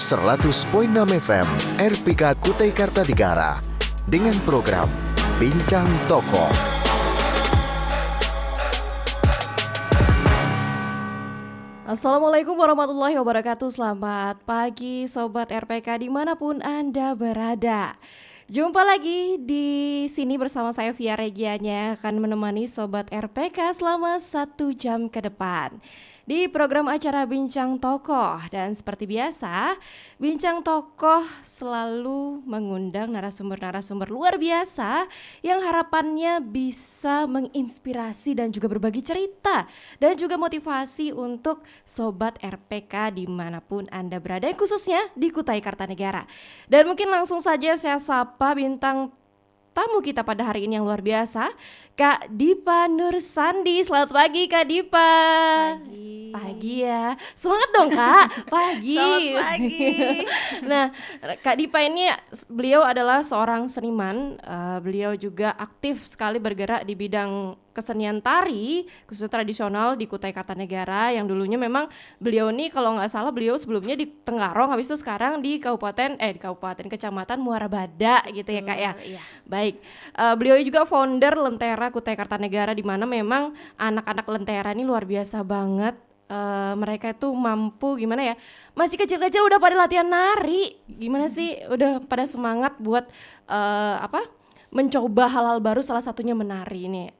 100.6 FM RPK Kutai Kartanegara dengan program Bincang Tokoh. Assalamualaikum warahmatullahi wabarakatuh. Selamat pagi Sobat RPK dimanapun Anda berada. Jumpa lagi di sini bersama saya Via Regianya akan menemani Sobat RPK selama 1 jam ke depan di program acara Bincang Tokoh. Dan seperti biasa, Bincang Tokoh selalu mengundang narasumber-narasumber luar biasa yang harapannya bisa menginspirasi dan juga berbagi cerita dan juga motivasi untuk Sobat RPK dimanapun Anda berada, khususnya di Kutai Kartanegara. Dan mungkin langsung saja saya sapa bintang tamu kita pada hari ini yang luar biasa, Kak Dipa Nursandi. Selamat pagi Kak Dipa. Pagi ya. Semangat dong Kak. Pagi. Selamat pagi. Nah, Kak Dipa ini beliau adalah seorang seniman. Beliau juga aktif sekali bergerak di bidang kesenian tari, khususnya tradisional di Kutai Kartanegara, yang dulunya memang beliau ini kalau nggak salah beliau sebelumnya di Tenggarong, habis itu sekarang di Kecamatan Muara Bada gitu ya Kak ya. Iya. Baik, beliau juga founder Lentera Kutai Kartanegara, di mana memang anak-anak Lentera ini luar biasa banget. Mereka itu mampu gimana ya, masih kecil-kecil udah pada latihan nari, gimana sih, udah pada semangat buat mencoba hal-hal baru, salah satunya menari ini.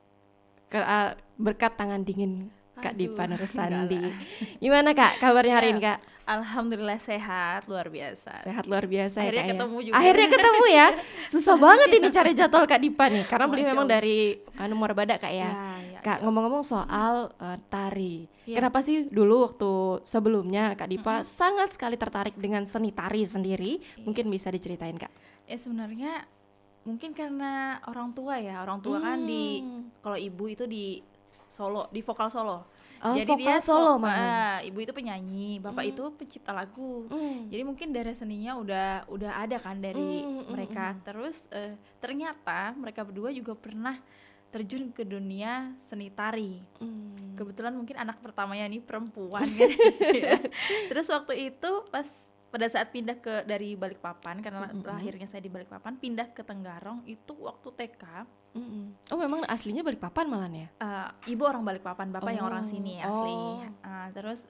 Berkat tangan dingin Kak Dipa Nursandi. Gimana Kak kabarnya hari ini Kak? Alhamdulillah sehat, luar biasa. Sehat luar biasa ya Kak. Akhirnya ketemu juga. Akhirnya ketemu ya. Susah banget ini cari jadwal Kak Dipa nih, karena beliau Masya memang Allah. dari Muara Bada Kak ya. Kak, ngomong-ngomong soal tari. Kenapa sih dulu waktu sebelumnya Kak Dipa sangat sekali tertarik dengan seni tari sendiri? Mungkin bisa diceritain Kak. Ya sebenarnya mungkin karena orang tua kan kalau ibu itu di Solo, di vokal Solo. Oh, Jadi vokal dia Solo malah. ibu itu penyanyi, bapak itu pencipta lagu. Jadi mungkin dari seninya udah ada kan dari mereka. Terus ternyata mereka berdua juga pernah terjun ke dunia seni tari. Kebetulan mungkin anak pertamanya nih perempuan kan. Terus waktu itu pada saat pindah dari Balikpapan, karena lahirnya saya di Balikpapan, pindah ke Tenggarong itu waktu TK. Oh memang aslinya Balikpapan malah ya? Ibu orang Balikpapan, bapak yang orang sini asli. Terus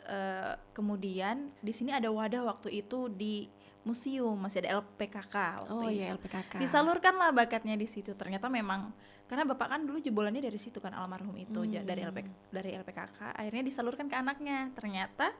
kemudian di sini ada wadah waktu itu di museum, masih ada LPKK waktu itu. Iya LPKK. Disalurkanlah bakatnya di situ. Ternyata memang karena bapak kan dulu jebolannya dari situ kan, almarhum itu dari LPKK. Akhirnya disalurkan ke anaknya. Ternyata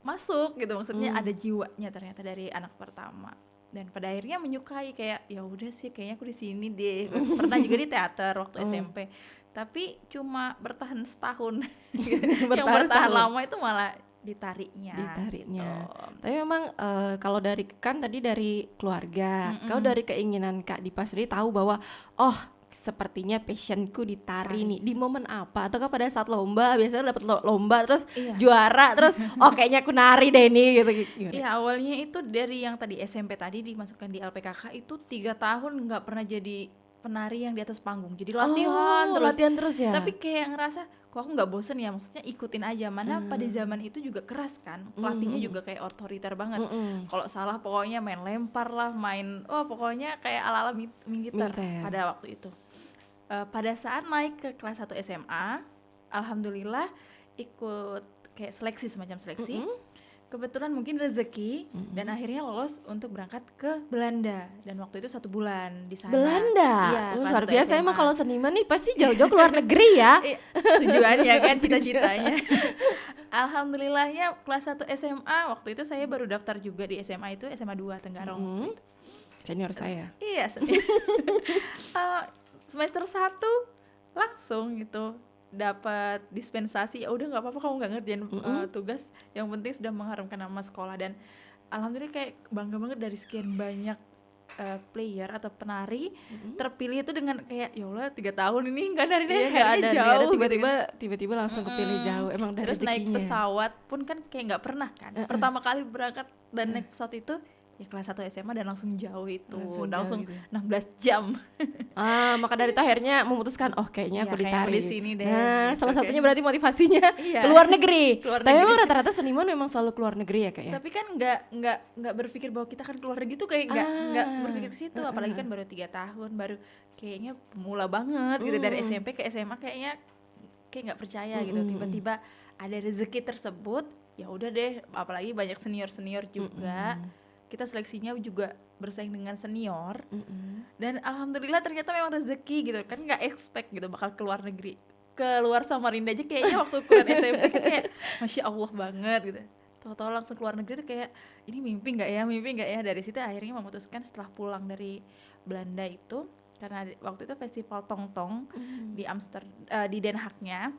masuk gitu, maksudnya ada jiwanya ternyata dari anak pertama. Dan pada akhirnya menyukai, kayak ya udah sih kayaknya aku di sini deh. Pernah juga di teater waktu SMP, tapi cuma bertahan setahun. Yang bertahan lama itu malah ditariknya. Gitu. Tapi memang kalau tadi dari keluarga, kalau dari keinginan Kak Dipa sendiri tahu bahwa sepertinya passionku di tari nih, di momen apa? Ataukah pada saat lomba, biasanya dapat lomba terus juara, terus kayaknya aku nari deh ini gitu. Iya, awalnya itu dari yang tadi SMP tadi dimasukkan di LPKK itu 3 tahun nggak pernah jadi penari yang di atas panggung, jadi latihan terus ya. Tapi kayak ngerasa kok aku nggak bosen ya, maksudnya ikutin aja. Mana pada zaman itu juga keras kan, pelatihnya juga kayak otoriter banget. Kalau salah pokoknya main lempar lah, pokoknya kayak ala-ala militer pada waktu itu. Pada saat naik ke kelas 1 SMA, alhamdulillah ikut kayak semacam seleksi. Kebetulan mungkin rezeki dan akhirnya lolos untuk berangkat ke Belanda, dan waktu itu 1 bulan di sana. Belanda? Iya, luar biasa SMA. Emang kalau seniman nih pasti jauh-jauh ke luar negeri ya. Tujuannya kan, cita-citanya. Alhamdulillahnya kelas 1 SMA waktu itu saya baru daftar juga di SMA itu, SMA 2 Tenggarong. Senior saya. Iya, senior. Semester 1 langsung gitu dapat dispensasi. Ya udah nggak apa-apa, kamu nggak ngerjain tugas, yang penting sudah mengharumkan nama sekolah. Dan alhamdulillah kayak bangga banget dari sekian banyak player atau penari terpilih itu dengan kayak ya Allah 3 tahun ini nggak dari jauh, tiba-tiba langsung kepilih jauh, emang dari terus rezekinya. naik pesawat pun kan kayak nggak pernah kan, pertama kali berangkat dan naik pesawat itu ya kelas 1 SMA dan langsung jauh itu, Langsung jauh gitu. 16 jam. Maka dari itu akhirnya memutuskan kayaknya Iya, aku kayaknya aku ditarik. di sini deh, Nah, gitu, salah kayak. satunya berarti motivasinya Iya. ke luar negeri. Keluar Tapi negeri. memang rata-rata seniman memang selalu keluar negeri ya Kak ya. Tapi kan nggak berpikir bahwa kita kan keluar negeri tuh kayak nggak berpikir ke situ, apalagi kan baru 3 tahun, baru kayaknya pemula banget gitu, dari SMP ke SMA kayaknya kayak nggak percaya gitu, tiba-tiba ada rezeki tersebut, ya udah deh, apalagi banyak senior juga, kita seleksinya juga bersaing dengan senior, dan alhamdulillah ternyata memang rezeki gitu kan, nggak expect gitu bakal keluar negeri, keluar Samarinda aja kayaknya waktu kuliah SMP kan kayak masya Allah banget gitu, tahu-tahu langsung keluar negeri tuh kayak ini mimpi nggak ya. Dari situ akhirnya memutuskan setelah pulang dari Belanda itu, karena waktu itu festival Tongtong di di Den Haag-nya,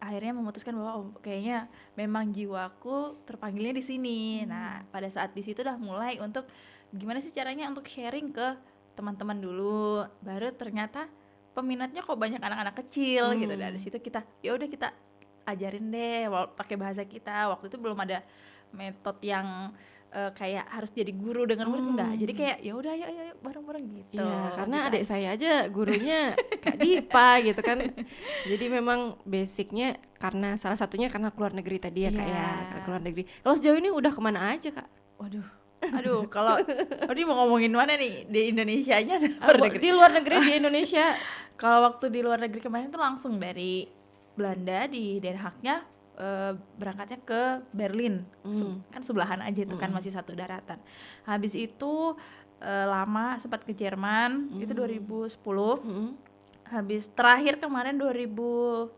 akhirnya memutuskan bahwa kayaknya memang jiwaku terpanggilnya di sini. Nah, pada saat di situ udah mulai untuk gimana sih caranya untuk sharing ke teman-teman dulu. Baru ternyata peminatnya kok banyak anak-anak kecil gitu. Dari situ kita ya udah kita ajarin deh pakai bahasa kita. Waktu itu belum ada metode yang kayak harus jadi guru dengan murid, enggak. Jadi kayak ya udah ayo bareng-bareng gitu. Iya, karena Gitu adik saya aja gurunya Kak Dipa gitu kan. Jadi memang basicnya karena salah satunya karena keluar negeri tadi ya Kak ya, Iya. karena keluar negeri. Kalau sejauh ini udah kemana aja Kak? Aduh, kalau ini mau ngomongin mana nih, di Indonesianya atau luar negeri? Di luar negeri di Indonesia. Kalau waktu di luar negeri kemarin tuh langsung dari Belanda di Den Haag-nya berangkatnya ke Berlin, kan sebelahan aja itu kan, masih satu daratan. Habis itu lama sempat ke Jerman, itu 2010. Habis terakhir kemarin 2019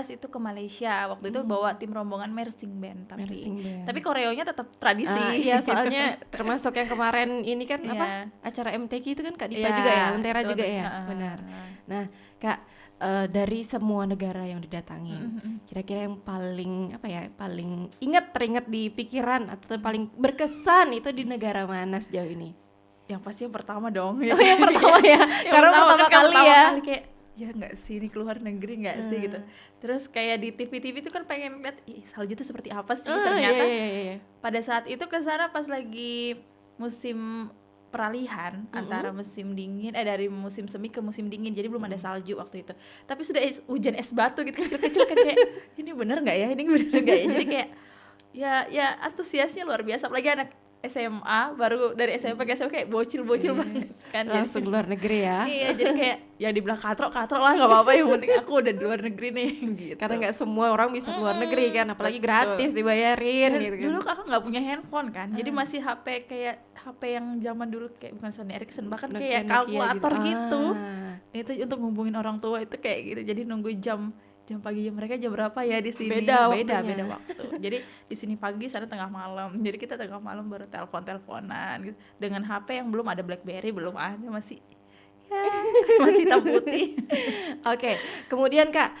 itu ke Malaysia. Waktu itu bawa tim rombongan Mersing Band, Mersing Band. tapi koreonya tetap tradisi. Iya, soalnya termasuk yang kemarin ini kan Iya. apa? Acara MTQ itu kan Kak Dipa Iya, juga ya, Lentera betul, juga ya. betul. Benar. Nah, Kak, dari semua negara yang didatangin, kira-kira yang paling apa ya, paling teringat di pikiran atau paling berkesan itu di negara mana sejauh ini? Yang pasti yang pertama dong. Oh, yang pertama ya, karena pertama kan kali pertama ya. kali kayak ya nggak sih, ini keluar negeri nggak sih gitu. Terus kayak di TV-TV itu kan pengen lihat salju itu seperti apa sih, ternyata Iya. pada saat itu ke sana pas lagi musim peralihan antara musim dingin dari musim semi ke musim dingin, jadi belum ada salju waktu itu, tapi sudah hujan es batu gitu kecil-kecil kan, kayak ini bener nggak ya, jadi kayak ya antusiasnya luar biasa, apalagi anak SMA baru dari SMP ke SMA kayak bocil banget kan, Langsung luar negeri ya. iya, jadi kayak ya dibilang katrok lah nggak apa-apa, yang penting aku udah di luar negeri nih gitu. Karena nggak semua orang bisa keluar negeri kan, apalagi betul. gratis dibayarin Dan gitu kan. dulu kakak nggak punya handphone kan, jadi masih HP kayak HP yang zaman dulu kayak bukan Sony Ericsson, bahkan Nokia kayak kalkulator gitu. Ah. Itu untuk ngubungin orang tua itu kayak gitu, jadi nunggu jam pagi mereka jam berapa ya di sini, Beda beda waktunya. waktu. Jadi di sini pagi, sana tengah malam, jadi kita tengah malam baru teleponan gitu dengan HP yang belum ada BlackBerry, belum ada, masih hitam putih. Oke, kemudian Kak,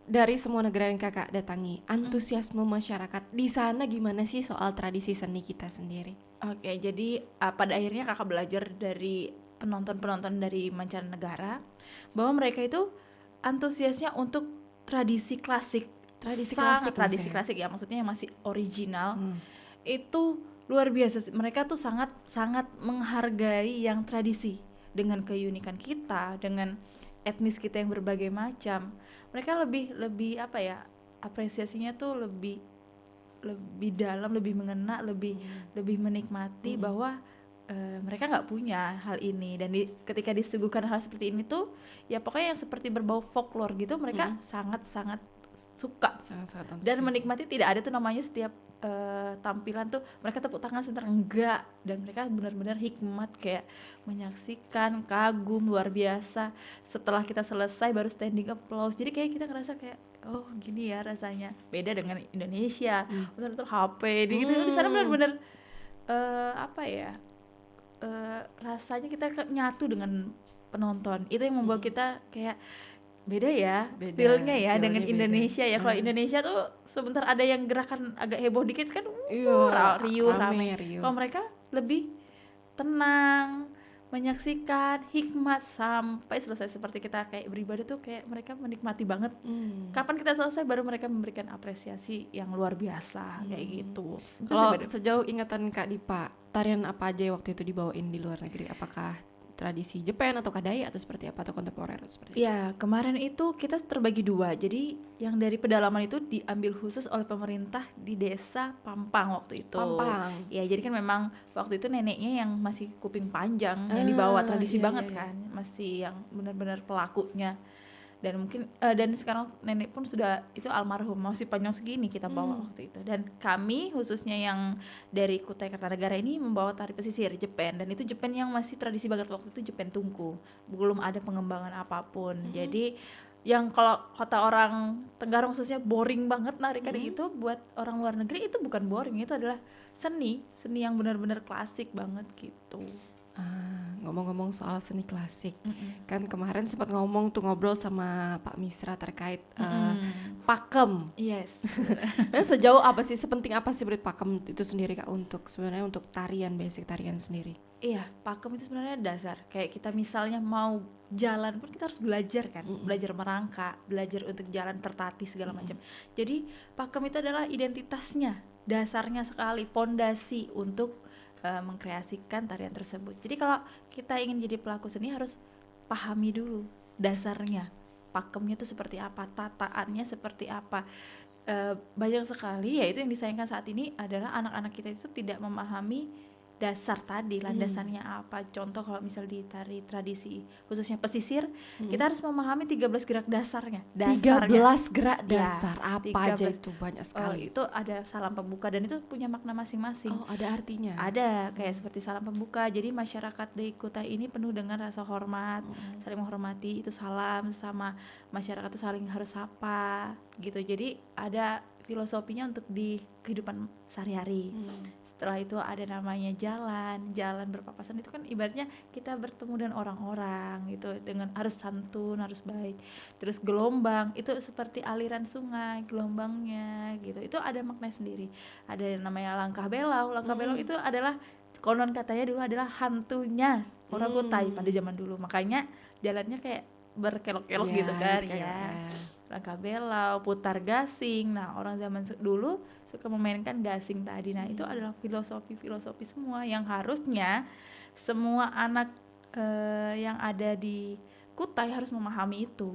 dari semua negara yang Kakak datangi, antusiasme masyarakat di sana gimana sih soal tradisi seni kita sendiri? Oke, jadi pada akhirnya kakak belajar dari penonton dari mancanegara bahwa mereka itu antusiasnya untuk tradisi klasik, Tradisi klasik ya, maksudnya yang masih original. Itu luar biasa, mereka tuh sangat menghargai yang tradisi, dengan keunikan kita, dengan etnis kita yang berbagai macam. Mereka lebih apa ya, apresiasinya tuh lebih dalam, lebih mengena, lebih menikmati bahwa mereka nggak punya hal ini, dan ketika disuguhkan hal seperti ini tuh ya pokoknya yang seperti berbau folklore gitu, mereka sangat suka Sangat-sangat dan menikmati. Tidak ada tuh namanya setiap tampilan tuh mereka tepuk tangan sebentar, enggak, dan mereka benar-benar hikmat, kayak menyaksikan, kagum, luar biasa. Setelah kita selesai baru standing applause, jadi kayak kita ngerasa kayak oh gini ya rasanya, beda dengan Indonesia betul-betul HP gitu. Di sana benar-benar apa ya, rasanya kita nyatu dengan penonton, itu yang membuat kita kayak beda ya, feel-nya ya dengan beda. Indonesia ya. Kalau Indonesia tuh sebentar ada yang gerakan agak heboh dikit kan Iya, riuh rame, rame. riuh. Kalau mereka lebih tenang, menyaksikan hikmat sampai selesai. Seperti kita kayak beribadah tuh kayak mereka menikmati banget. Kapan kita selesai baru mereka memberikan apresiasi yang luar biasa kayak gitu. Itu Kalau sebenarnya. sejauh ingatan Kak Dipa, tarian apa aja waktu itu dibawain di luar negeri? Apakah tradisi Jepang atau Dayak atau seperti apa, atau kontemporer seperti apa? Ya, kemarin itu kita terbagi dua. Jadi yang dari pedalaman itu diambil khusus oleh pemerintah di desa Pampang waktu itu. Pampang. Ya, jadi kan memang waktu itu neneknya yang masih kuping panjang yang dibawa, tradisi iya, banget iya, iya. kan. Masih yang benar-benar pelakunya. Dan mungkin dan sekarang nenek pun sudah itu almarhum, masih panjang segini kita bawa waktu itu. Dan kami khususnya yang dari Kutai Kartanegara ini membawa tari pesisir Jepang, dan itu Jepang yang masih tradisi banget waktu itu, Jepang tungku, belum ada pengembangan apapun. Jadi yang kalau kata orang Tenggarong khususnya boring banget narikan itu, buat orang luar negeri itu bukan boring, itu adalah seni yang benar-benar klasik banget gitu. Ngomong-ngomong soal seni klasik, kan kemarin sempat ngobrol sama Pak Misra terkait pakem. Yes. Nah, sejauh apa sih, sepenting apa sih menurut pakem itu sendiri Kak untuk sebenarnya untuk tarian, basic tarian sendiri? Iya, pakem itu sebenarnya dasar. Kayak kita misalnya mau jalan pun kita harus belajar kan, belajar merangkak, belajar untuk jalan tertatih segala macam. Jadi pakem itu adalah identitasnya, dasarnya sekali, pondasi untuk mengkreasikan tarian tersebut. Jadi kalau kita ingin jadi pelaku seni harus pahami dulu dasarnya, pakemnya itu seperti apa, tataannya seperti apa. Banyak sekali, yaitu yang disayangkan saat ini adalah anak-anak kita itu tidak memahami dasar tadi, landasannya apa. Contoh kalau misal di tari tradisi khususnya pesisir, kita harus memahami 13 gerak dasarnya. 13 gerak Ya, dasar, apa aja 13. itu, banyak sekali. Itu ada salam pembuka dan itu punya makna masing-masing. Oh, ada artinya. Ada kayak seperti salam pembuka. Jadi masyarakat di Kutai ini penuh dengan rasa hormat, saling menghormati, itu salam sama masyarakat itu saling harus sapa gitu. Jadi ada filosofinya untuk di kehidupan sehari-hari. Setelah itu ada namanya jalan berpapasan, itu kan ibaratnya kita bertemu dengan orang-orang gitu, dengan harus santun, harus baik. Terus gelombang itu seperti aliran sungai, gelombangnya gitu, itu ada makna sendiri. Ada yang namanya langkah belau itu adalah konon katanya dulu adalah hantunya orang Kutai pada zaman dulu, makanya jalannya kayak berkelok-kelok Ya, gitu kan kayak, ya. Langkah belau, putar gasing. Nah, orang zaman dulu suka memainkan gasing tadi. Nah, itu adalah filosofi semua yang harusnya semua anak yang ada di Kutai harus memahami itu.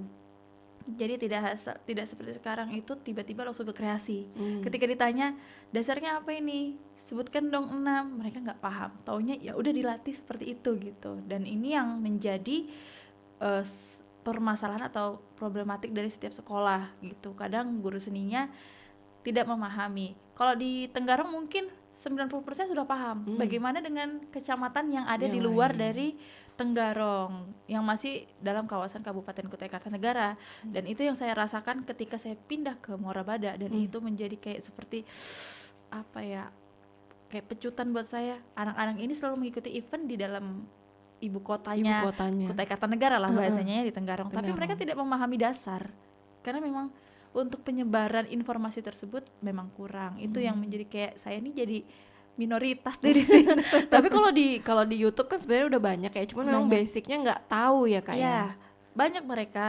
Jadi tidak seperti sekarang itu tiba-tiba langsung ke kreasi. Ketika ditanya dasarnya apa ini, sebutkan dong 6, mereka nggak paham. Taunya ya udah dilatih seperti itu gitu. Dan ini yang menjadi permasalahan atau problematik dari setiap sekolah gitu. Kadang guru seninya tidak memahami. Kalau di Tenggarong mungkin 90% sudah paham. Bagaimana dengan kecamatan yang ada di luar dari Tenggarong, yang masih dalam kawasan Kabupaten Kutai Kartanegara. Dan itu yang saya rasakan ketika saya pindah ke Muara Bada, dan itu menjadi kayak seperti apa ya, kayak pecutan buat saya. Anak-anak ini selalu mengikuti event di dalam ibu kotanya. Kutai Kartanegara lah bahasanya di Tenggarong. Tapi mereka tidak memahami dasar, karena memang untuk penyebaran informasi tersebut memang kurang. Itu yang menjadi kayak saya ini jadi minoritas dari sini. Tapi kalau di YouTube kan sebenarnya udah banyak ya, cuman memang basicnya nggak tahu ya Kak ya. Banyak mereka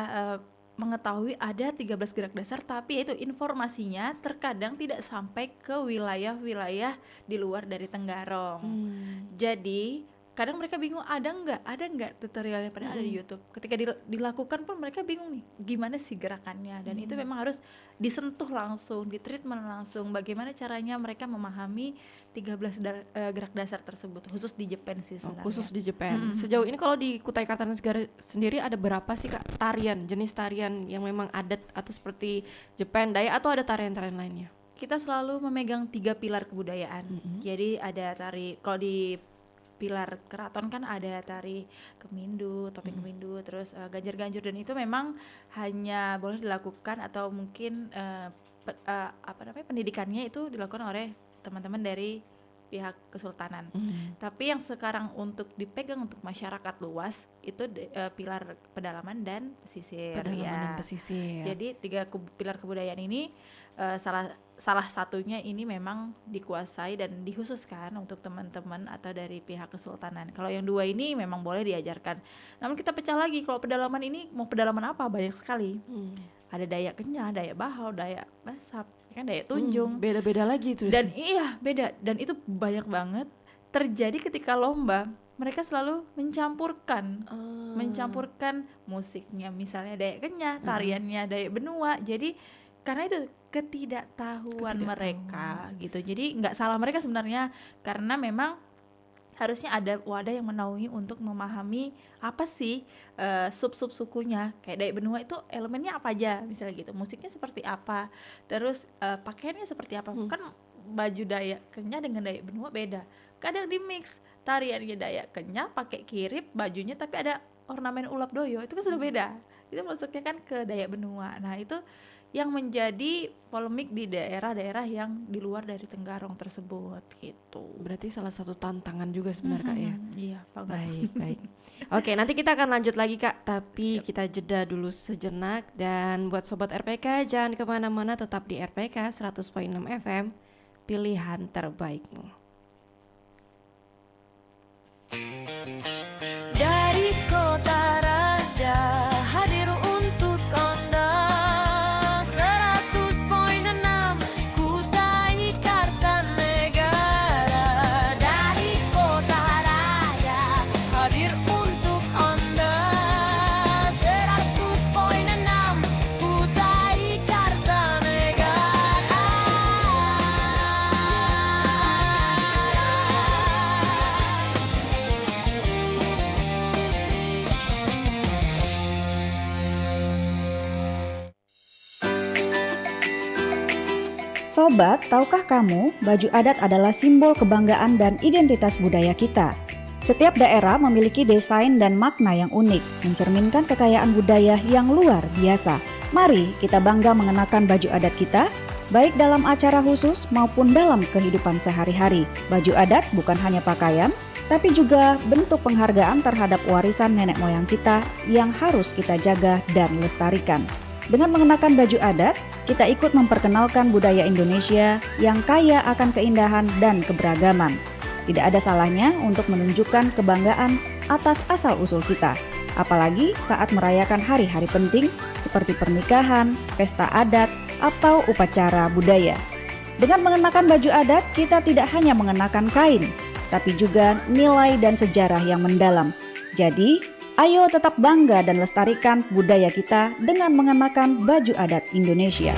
mengetahui ada 13 gerak dasar, tapi itu informasinya terkadang tidak sampai ke wilayah-wilayah di luar dari Tenggarong. Jadi kadang mereka bingung ada nggak tutorialnya, pada ada di YouTube. Ketika dilakukan pun mereka bingung nih gimana sih gerakannya, dan itu memang harus disentuh langsung, ditreatment langsung bagaimana caranya mereka memahami 13 gerak dasar tersebut, khusus di Jepang sih sebenarnya. Khusus di Jepang. Sejauh ini kalau di Kutai Kartanegara sendiri ada berapa sih Kak tarian, jenis tarian yang memang adat atau seperti Jepang, Dayak, atau ada tarian-tarian lainnya? Kita selalu memegang 3 pilar kebudayaan. Jadi ada tari, kalau di pilar keraton kan ada tari kemindu, topeng kemindu, terus ganjar-ganjur, dan itu memang hanya boleh dilakukan atau mungkin pendidikannya itu dilakukan oleh teman-teman dari pihak kesultanan. Tapi yang sekarang untuk dipegang untuk masyarakat luas itu pilar pedalaman dan pesisir. Pedalaman dan pesisir. Jadi 3 pilar kebudayaan ini salah satunya ini memang dikuasai dan dikhususkan untuk teman-teman atau dari pihak kesultanan. Kalau yang 2 ini memang boleh diajarkan. Namun kita pecah lagi, kalau pedalaman ini mau pedalaman apa? Banyak sekali. Ada Dayak Kenyah, Dayak Bahau, Dayak Basap, kan Dayak Tunjung. Beda-beda lagi itu. Dan iya, beda. Dan itu banyak banget terjadi ketika lomba. Mereka selalu mencampurkan musiknya, misalnya Dayak Kenyah, tariannya Dayak Benua. Jadi karena itu ketidaktahuan mereka gitu. Jadi nggak salah mereka sebenarnya, karena memang harusnya ada wadah yang menaungi untuk memahami apa sih sub-sub sukunya. Kayak Dayak Benua itu elemennya apa aja, misalnya gitu. Musiknya seperti apa, terus pakaiannya seperti apa. Kan baju Dayak Kenyah dengan Dayak Benua beda. Kadang di mix, tariannya Dayak Kenyah pakai kirip bajunya tapi ada ornamen ulap doyo, itu kan sudah beda. Itu masuknya kan ke Dayak Benua. Nah itu yang menjadi polemik di daerah-daerah yang di luar dari Tenggarong tersebut gitu. Berarti salah satu tantangan juga sebenarnya Kak ya. Iya, Baik. Oke, nanti kita akan lanjut lagi Kak, tapi kita jeda dulu sejenak. Dan buat Sobat RPK, jangan kemana-mana, tetap di RPK 100.6 FM, pilihan terbaikmu. Dari kota raja hadir untuk Anda 100.6 Kutai Kartanegara. Dari kota raja hadir untuk Anda 100.6 Kutai Kartanegara. Sobat, tahukah kamu baju adat adalah simbol kebanggaan dan identitas budaya kita? Setiap daerah memiliki desain dan makna yang unik, mencerminkan kekayaan budaya yang luar biasa. Mari kita bangga mengenakan baju adat kita, baik dalam acara khusus maupun dalam kehidupan sehari-hari. Baju adat bukan hanya pakaian, tapi juga bentuk penghargaan terhadap warisan nenek moyang kita yang harus kita jaga dan lestarikan. Dengan mengenakan baju adat, kita ikut memperkenalkan budaya Indonesia yang kaya akan keindahan dan keberagaman. Tidak ada salahnya untuk menunjukkan kebanggaan atas asal-usul kita, apalagi saat merayakan hari-hari penting seperti pernikahan, pesta adat, atau upacara budaya. Dengan mengenakan baju adat, kita tidak hanya mengenakan kain, tapi juga nilai dan sejarah yang mendalam. Jadi, ayo tetap bangga dan lestarikan budaya kita dengan mengenakan baju adat Indonesia.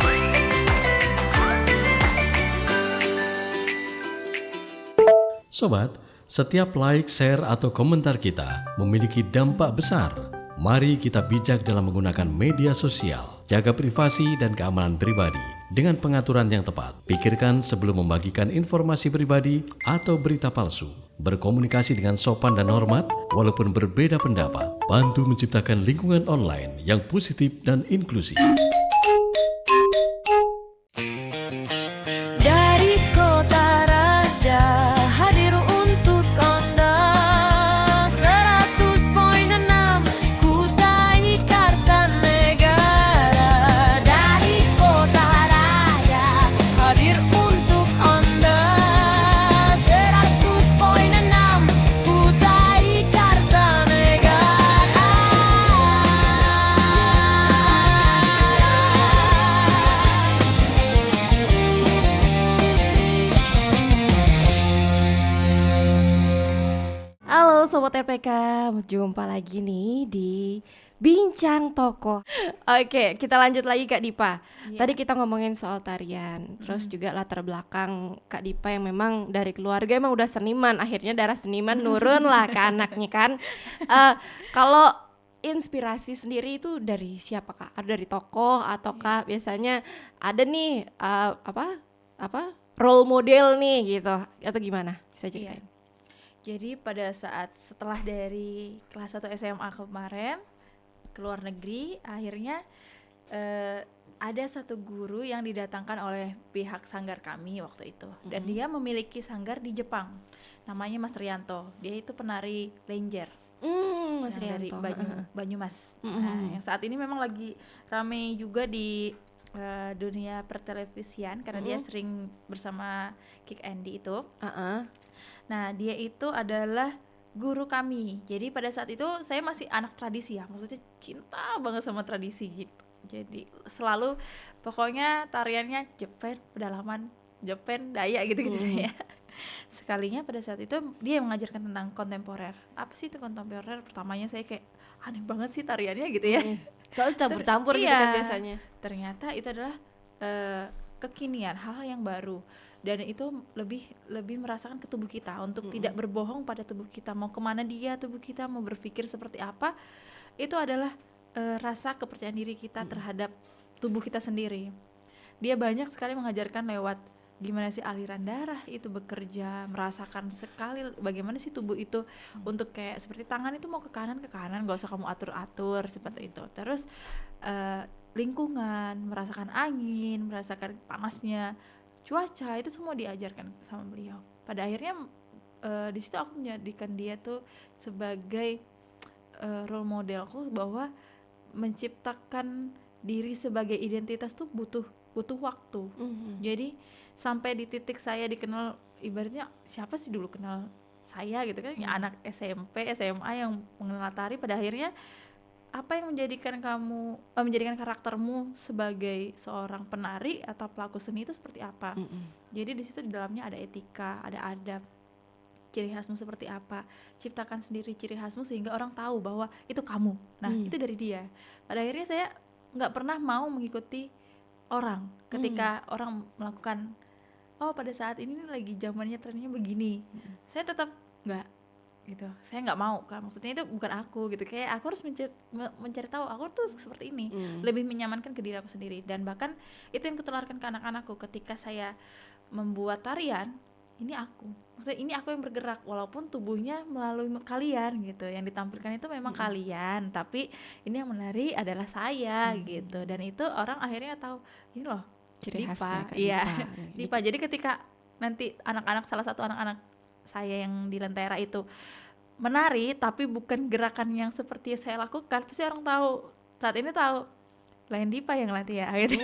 Sobat, setiap like, share, atau komentar kita memiliki dampak besar. Mari kita bijak dalam menggunakan media sosial. Jaga privasi dan keamanan pribadi dengan pengaturan yang tepat. Pikirkan sebelum membagikan informasi pribadi atau berita palsu. Berkomunikasi dengan sopan dan hormat walaupun berbeda pendapat. Bantu menciptakan lingkungan online yang positif dan inklusif. Dari kota raja hadir untuk Anda 100.6 Kutai Kartanegara. Dari kota raja hadir untuk Anda 100.6 Kutai Kartanegara. Halo Sobat RPK, jumpa lagi nih di Bincang Toko. Oke, kita lanjut lagi Kak Dipa. Tadi kita ngomongin soal tarian, terus juga latar belakang Kak Dipa yang memang dari keluarga emang udah seniman, akhirnya darah seniman nurun lah ke anaknya kan. Kalau inspirasi sendiri itu dari siapa Kak? Ada dari tokoh ataukah biasanya ada nih apa role model nih gitu atau gimana? Bisa ceritain? Jadi pada saat setelah dari kelas 1 SMA kemarin ke luar negeri, akhirnya ada satu guru yang didatangkan oleh pihak sanggar kami waktu itu. Dan dia memiliki sanggar di Jepang, namanya Mas Rianto. Dia itu penari lenjer. Mas Yang dari Rianto. Banyumas. Nah, yang saat ini memang lagi rame juga di dunia pertelevisian karena dia sering bersama Kik Andy itu. Nah, dia itu adalah guru kami. Jadi pada saat itu saya masih anak tradisi ya, maksudnya cinta banget sama tradisi gitu. Jadi selalu pokoknya tariannya Jepen, pedalaman, Jepen, Dayak gitu-gitu ya. Sekalinya pada saat itu dia yang mengajarkan tentang kontemporer. Apa sih itu kontemporer? Pertamanya saya kayak aneh banget sih tariannya gitu ya. Soalnya campur-campur gitu Iya. kan biasanya. Ternyata itu adalah kekinian, hal-hal yang baru, dan itu lebih merasakan ke tubuh kita untuk tidak berbohong pada tubuh kita, mau kemana dia tubuh kita, mau berpikir seperti apa, itu adalah rasa kepercayaan diri kita terhadap tubuh kita sendiri. Dia banyak sekali mengajarkan lewat gimana sih aliran darah itu bekerja, merasakan sekali bagaimana sih tubuh itu untuk kayak seperti tangan itu mau ke kanan, gak usah kamu atur-atur seperti itu. Terus lingkungan, merasakan angin, merasakan panasnya, cuaca, itu semua diajarkan sama beliau. Pada akhirnya di situ aku menjadikan dia tuh sebagai role modelku, bahwa menciptakan diri sebagai identitas tuh butuh waktu. Jadi sampai di titik saya dikenal, ibaratnya siapa sih dulu kenal saya gitu kan, ya anak SMP, SMA yang mengenal tari. Pada akhirnya apa yang menjadikan karaktermu sebagai seorang penari atau pelaku seni itu seperti apa? Jadi di situ di dalamnya ada etika, ada adab, ciri khasmu seperti apa, ciptakan sendiri ciri khasmu sehingga orang tahu bahwa itu kamu. Nah itu dari dia. Pada akhirnya saya nggak pernah mau mengikuti orang ketika orang melakukan, oh pada saat ini lagi zamannya trennya begini, saya tetap nggak gitu, saya nggak mau kan, maksudnya itu bukan aku gitu, kayak aku harus mencari tahu aku tuh seperti ini, lebih menyamankan ke diri aku sendiri. Dan bahkan itu yang kutularkan ke anak-anakku ketika saya membuat tarian, ini aku, maksudnya ini aku yang bergerak, walaupun tubuhnya melalui kalian gitu, yang ditampilkan itu memang kalian, tapi ini yang menari adalah saya gitu. Dan itu orang akhirnya tahu ini loh Ciri Dipa, khasnya Kak iya Dipa. Dipa. Jadi ketika nanti salah satu anak-anak saya yang di Lentera itu menari tapi bukan gerakan yang seperti saya lakukan, pasti orang tahu, saat ini tahu lain Dipa yang latih ya gitu.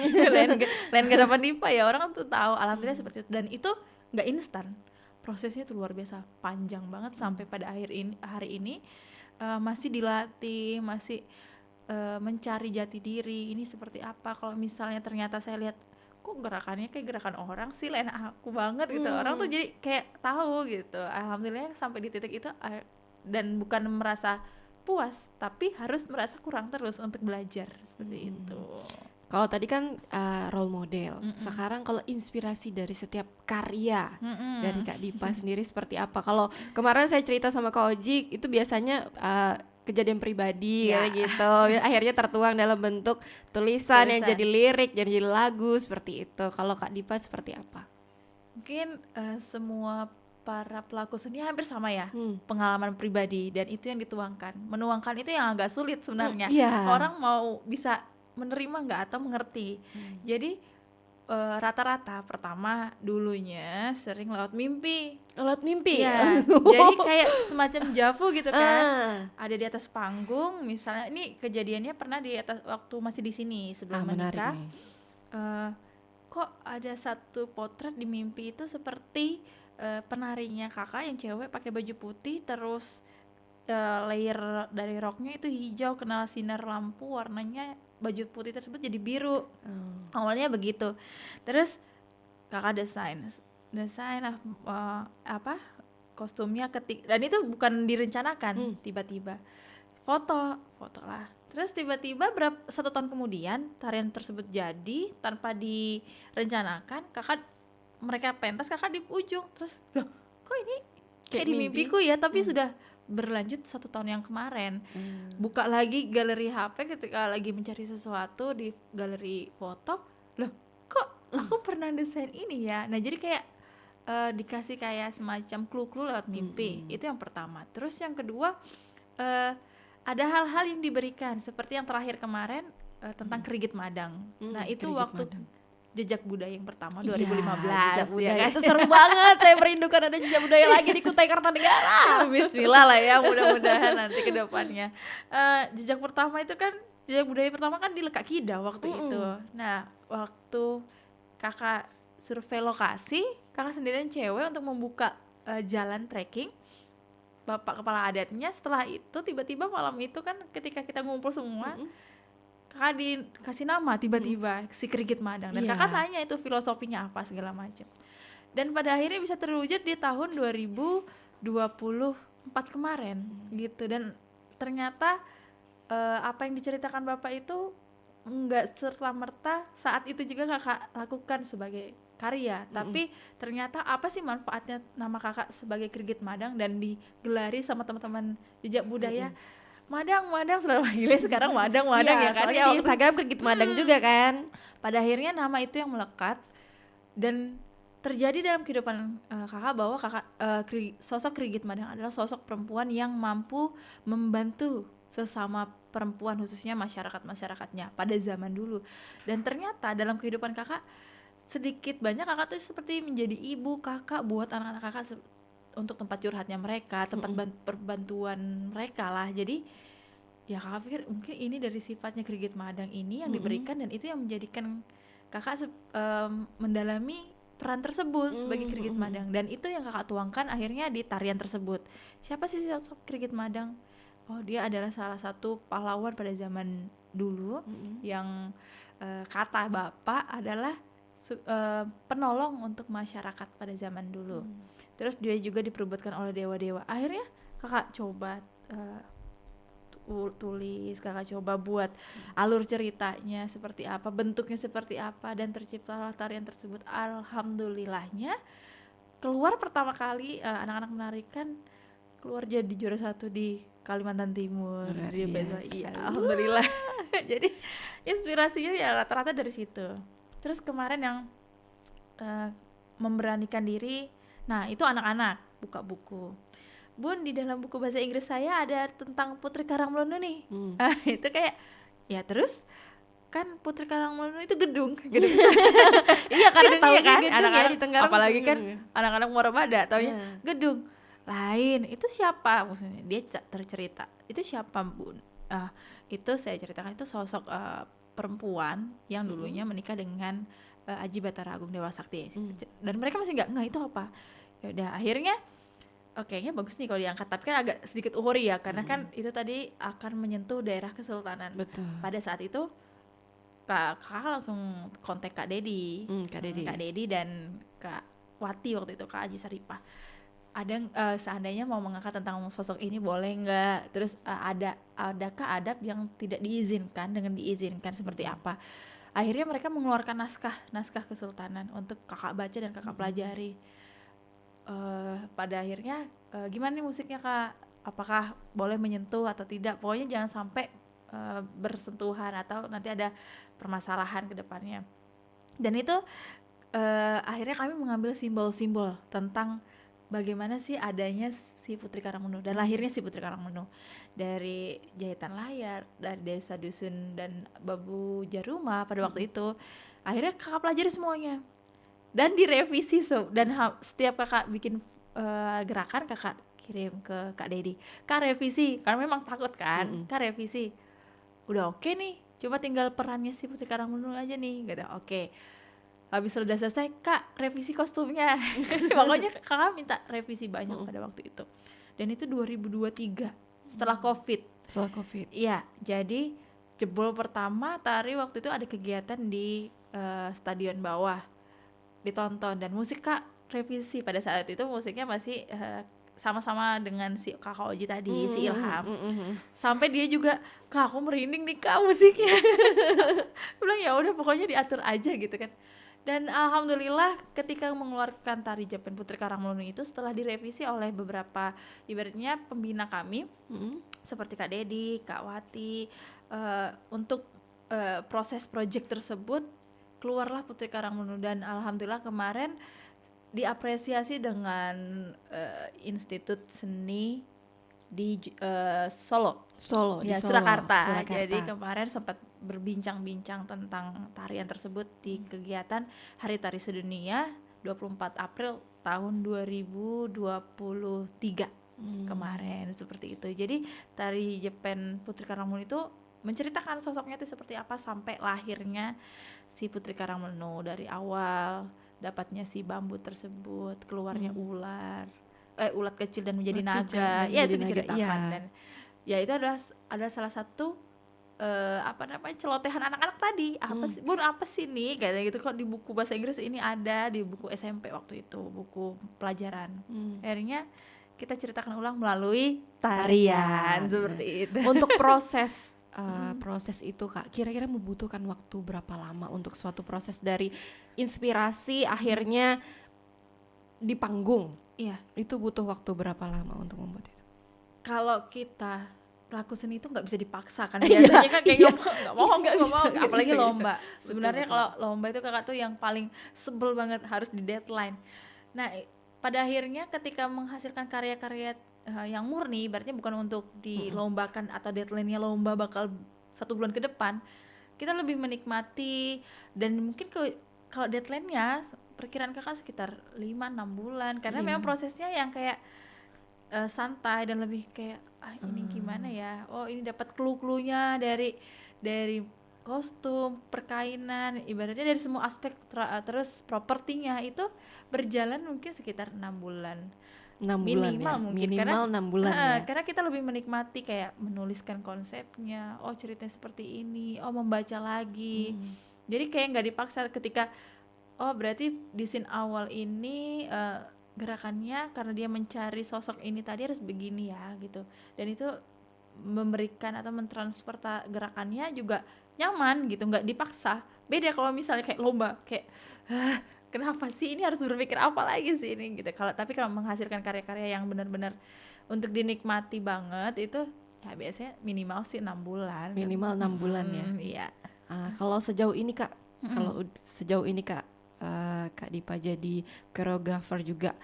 lain gerakan Dipa ya, orang tuh tahu. Alhamdulillah seperti itu. Dan itu nggak instan, prosesnya tuh luar biasa panjang banget sampai pada hari ini masih dilatih, masih mencari jati diri ini seperti apa. Kalau misalnya ternyata saya lihat kok gerakannya kayak gerakan orang sih, lain aku banget gitu, orang tuh jadi kayak tahu gitu. Alhamdulillah sampai di titik itu, dan bukan merasa puas tapi harus merasa kurang terus untuk belajar seperti itu. Kalau tadi kan role model, sekarang kalau inspirasi dari setiap karya dari Kak Dipa sendiri seperti apa? Kalau kemarin saya cerita sama Kak Oji, itu biasanya kejadian pribadi kayak gitu, akhirnya tertuang dalam bentuk tulisan yang jadi lirik, jadi lagu seperti itu. Kalau Kak Dipa seperti apa? Mungkin semua para pelaku seni hampir sama ya, pengalaman pribadi, dan itu yang menuangkan itu yang agak sulit sebenarnya. Orang mau bisa menerima nggak atau mengerti. Jadi rata-rata pertama dulunya sering lewat mimpi. Ya, jadi kayak semacam javu gitu kan. Ada di atas panggung, misalnya ini kejadiannya pernah di atas waktu masih di sini sebelum menikah. Kok ada satu potret di mimpi itu seperti penarinya kakak yang cewek pakai baju putih, terus layer dari roknya itu hijau, kena sinar lampu, warnanya baju putih tersebut jadi biru. Awalnya begitu. Terus kakak desain kostumnya dan itu bukan direncanakan, tiba-tiba foto lah. Terus tiba-tiba 1 tahun kemudian tarian tersebut jadi tanpa direncanakan. Mereka pentas, kakak di ujung. Terus loh kok ini kayak di mimpiku ya, tapi sudah berlanjut 1 tahun yang kemarin. Buka lagi galeri HP ketika lagi mencari sesuatu di galeri foto, loh kok aku pernah desain ini ya. Nah jadi kayak dikasih kayak semacam clue-clue lewat mimpi. Itu yang pertama. Terus yang kedua, ada hal-hal yang diberikan seperti yang terakhir kemarin tentang Kerigit Madang. Nah itu waktu Jejak Budaya yang pertama 2015 Jejak Budaya ya kan? itu seru banget. Saya merindukan ada Jejak Budaya lagi di Kutai Kartanegara. Bismillah lah ya, mudah-mudahan nanti ke depannya. Jejak Budaya pertama kan di Lekak Kida waktu itu. Nah waktu kakak survei lokasi, kakak sendirian cewek untuk membuka jalan trekking. Bapak kepala adatnya setelah itu tiba-tiba malam itu kan ketika kita ngumpul semua, kakak dikasih nama tiba-tiba si Krigit Madang, dan Iya. kakak tanya itu filosofinya apa segala macam. Dan pada akhirnya bisa terwujud di tahun 2024 kemarin gitu. Dan ternyata apa yang diceritakan Bapak itu enggak serta-merta saat itu juga kakak lakukan sebagai karya, tapi ternyata apa sih manfaatnya nama kakak sebagai Krigit Madang dan digelari sama teman-teman jejak budaya. Madang selalu manggilnya sekarang Madang Iya, ya kan soalnya ya di waktu- Instagram Krigit Madang juga kan. pada akhirnya nama itu yang melekat dan terjadi dalam kehidupan kakak bahwa sosok Krigit Madang adalah sosok perempuan yang mampu membantu sesama perempuan, khususnya masyarakatnya pada zaman dulu. Dan ternyata dalam kehidupan kakak sedikit banyak kakak tuh seperti menjadi ibu kakak buat anak-anak kakak untuk tempat curhatnya mereka, tempat perbantuan mereka lah. Jadi ya kakak pikir mungkin ini dari sifatnya Krigit Madang ini yang diberikan, dan itu yang menjadikan kakak mendalami peran tersebut sebagai Krigit Madang, dan itu yang kakak tuangkan akhirnya di tarian tersebut. Siapa sih sosok Krigit Madang? Oh, dia adalah salah satu pahlawan pada zaman dulu yang kata bapak adalah penolong untuk masyarakat pada zaman dulu. Terus dia juga diperebutkan oleh dewa-dewa. Akhirnya kakak coba tulis, kakak coba buat alur ceritanya seperti apa, bentuknya seperti apa, dan terciptalah tarian tersebut. Alhamdulillahnya keluar pertama kali anak-anak menarikan keluar jadi juara 1 di Kalimantan Timur. Di iya, alhamdulillah. Jadi inspirasinya ya rata-rata dari situ. Terus kemarin yang memberanikan diri, nah itu anak-anak buka buku. Bun, di dalam buku bahasa Inggris saya ada tentang Putri Karangmelunu nih. Itu kayak, ya terus kan Putri Karangmelunu itu gedung. Iya, karena tahu kan gedung ya anak-anak, di Tenggara. apalagi kan anak-anak Muarabada taunya gedung. Lain, itu siapa? Maksudnya dia tercerita. Itu siapa, Bun? Itu saya ceritakan, itu sosok perempuan yang dulunya menikah dengan Aji Batara Agung Dewa Sakti. Dan mereka masih nggak itu apa. Ya udah, akhirnya kayaknya bagus nih kalau diangkat, tapi kan agak sedikit uhuri ya, karena kan itu tadi akan menyentuh daerah kesultanan. Betul. Pada saat itu kakak langsung kontak Kak Dedi, Kak Dedi. Kak Dedi dan Kak Wati waktu itu, Kak Aji Saripah. Ada seandainya mau mengangkat tentang sosok ini boleh nggak? Terus adakah adab yang tidak diizinkan dengan diizinkan seperti apa? Akhirnya mereka mengeluarkan naskah kesultanan untuk kakak baca dan kakak pelajari. Pada akhirnya gimana nih musiknya Kak? Apakah boleh menyentuh atau tidak? Pokoknya jangan sampai bersentuhan atau nanti ada permasalahan ke depannya. Dan itu akhirnya kami mengambil simbol-simbol tentang bagaimana sih adanya si Putri Karangmelunu dan lahirnya si Putri Karangmelunu dari jahitan layar, dari desa dusun dan babu jaruma pada waktu itu. Akhirnya kakak pelajari semuanya dan direvisi dan setiap kakak bikin gerakan kakak kirim ke Kak Dedi, Kak revisi, karena memang takut kan. Kak revisi, udah oke nih, cuma tinggal perannya si Putri Karangmelunu aja nih, gak ada oke. Habis sudah selesai, Kak revisi kostumnya. Pokoknya kakak minta revisi banyak pada waktu itu. Dan itu 2023 setelah COVID. Setelah COVID. Iya, jadi jebol pertama tari waktu itu ada kegiatan di stadion bawah, ditonton, dan musik Kak revisi. Pada saat itu musiknya masih sama-sama dengan si Kakak Oji tadi, si Ilham. Sampai dia juga, Kak aku merinding nih Kak musiknya. Bilang ya udah pokoknya diatur aja gitu kan. Dan alhamdulillah ketika mengeluarkan tari Jepen Putri Karangmelunu itu setelah direvisi oleh beberapa ibaratnya pembina kami, seperti Kak Dedi, Kak Wati, untuk proses project tersebut keluarlah Putri Karangmelunu. Dan alhamdulillah kemarin diapresiasi dengan Institut Seni di Solo ya, di Surakarta. Jadi kemarin sempat berbincang-bincang tentang tarian tersebut di kegiatan Hari Tari Sedunia 24 April tahun 2023 kemarin, seperti itu. Jadi tari Jepen Putri Karangmelunu itu menceritakan sosoknya itu seperti apa sampai lahirnya si Putri Karangmenu, dari awal dapatnya si bambu tersebut, keluarnya ulat kecil dan menjadi Ulat kecil naga, dan ya itu menjadi naga, diceritakan. iya. Dan ya itu ada salah satu celotehan anak-anak tadi, apa sih Bun, apa sih nih kayak gitu, kok di buku bahasa Inggris ini ada, di buku SMP waktu itu, buku pelajaran. Akhirnya kita ceritakan ulang melalui tarian seperti itu. Untuk proses proses itu Kak, kira-kira membutuhkan waktu berapa lama untuk suatu proses dari inspirasi akhirnya di panggung? Iya, Itu butuh waktu berapa lama untuk membuat itu? kalau kita pelaku seni itu nggak bisa dipaksa kan, biasanya kan kayak nggak mau apalagi bisa. lomba. Sebenarnya betul. kalau lomba itu kakak tuh yang paling sebel banget, harus di deadline. Nah, pada akhirnya ketika menghasilkan karya-karya yang murni, berarti bukan untuk dilombakan atau deadline-nya lomba bakal 1 bulan ke depan, kita lebih menikmati. Dan mungkin kalau deadline-nya perkiraan kakak sekitar 5-6 bulan, karena memang prosesnya yang kayak santai dan lebih kayak ini gimana ya, oh ini dapat clue-cluenya dari kostum, perkainan, ibaratnya dari semua aspek, terus propertinya itu berjalan mungkin sekitar 6 bulan 6 bulan minimal ya? mungkin, Minimal 6 bulan ya? karena kita lebih menikmati kayak menuliskan konsepnya, oh ceritanya seperti ini, oh membaca lagi. Jadi kayak nggak dipaksa ketika oh berarti di scene awal ini gerakannya karena dia mencari sosok ini tadi harus begini ya gitu, dan itu memberikan atau mentransfer gerakannya juga nyaman gitu, nggak dipaksa. Beda kalau misalnya kayak lomba, kayak kenapa sih ini harus berpikir apa lagi sih ini gitu. Tapi kalau menghasilkan karya-karya yang benar-benar untuk dinikmati banget, itu ya biasanya minimal sih 6 bulan. Minimal 6 bulan ya? Iya. Kalau sejauh ini Kak, Kak Dipa jadi koreografer juga,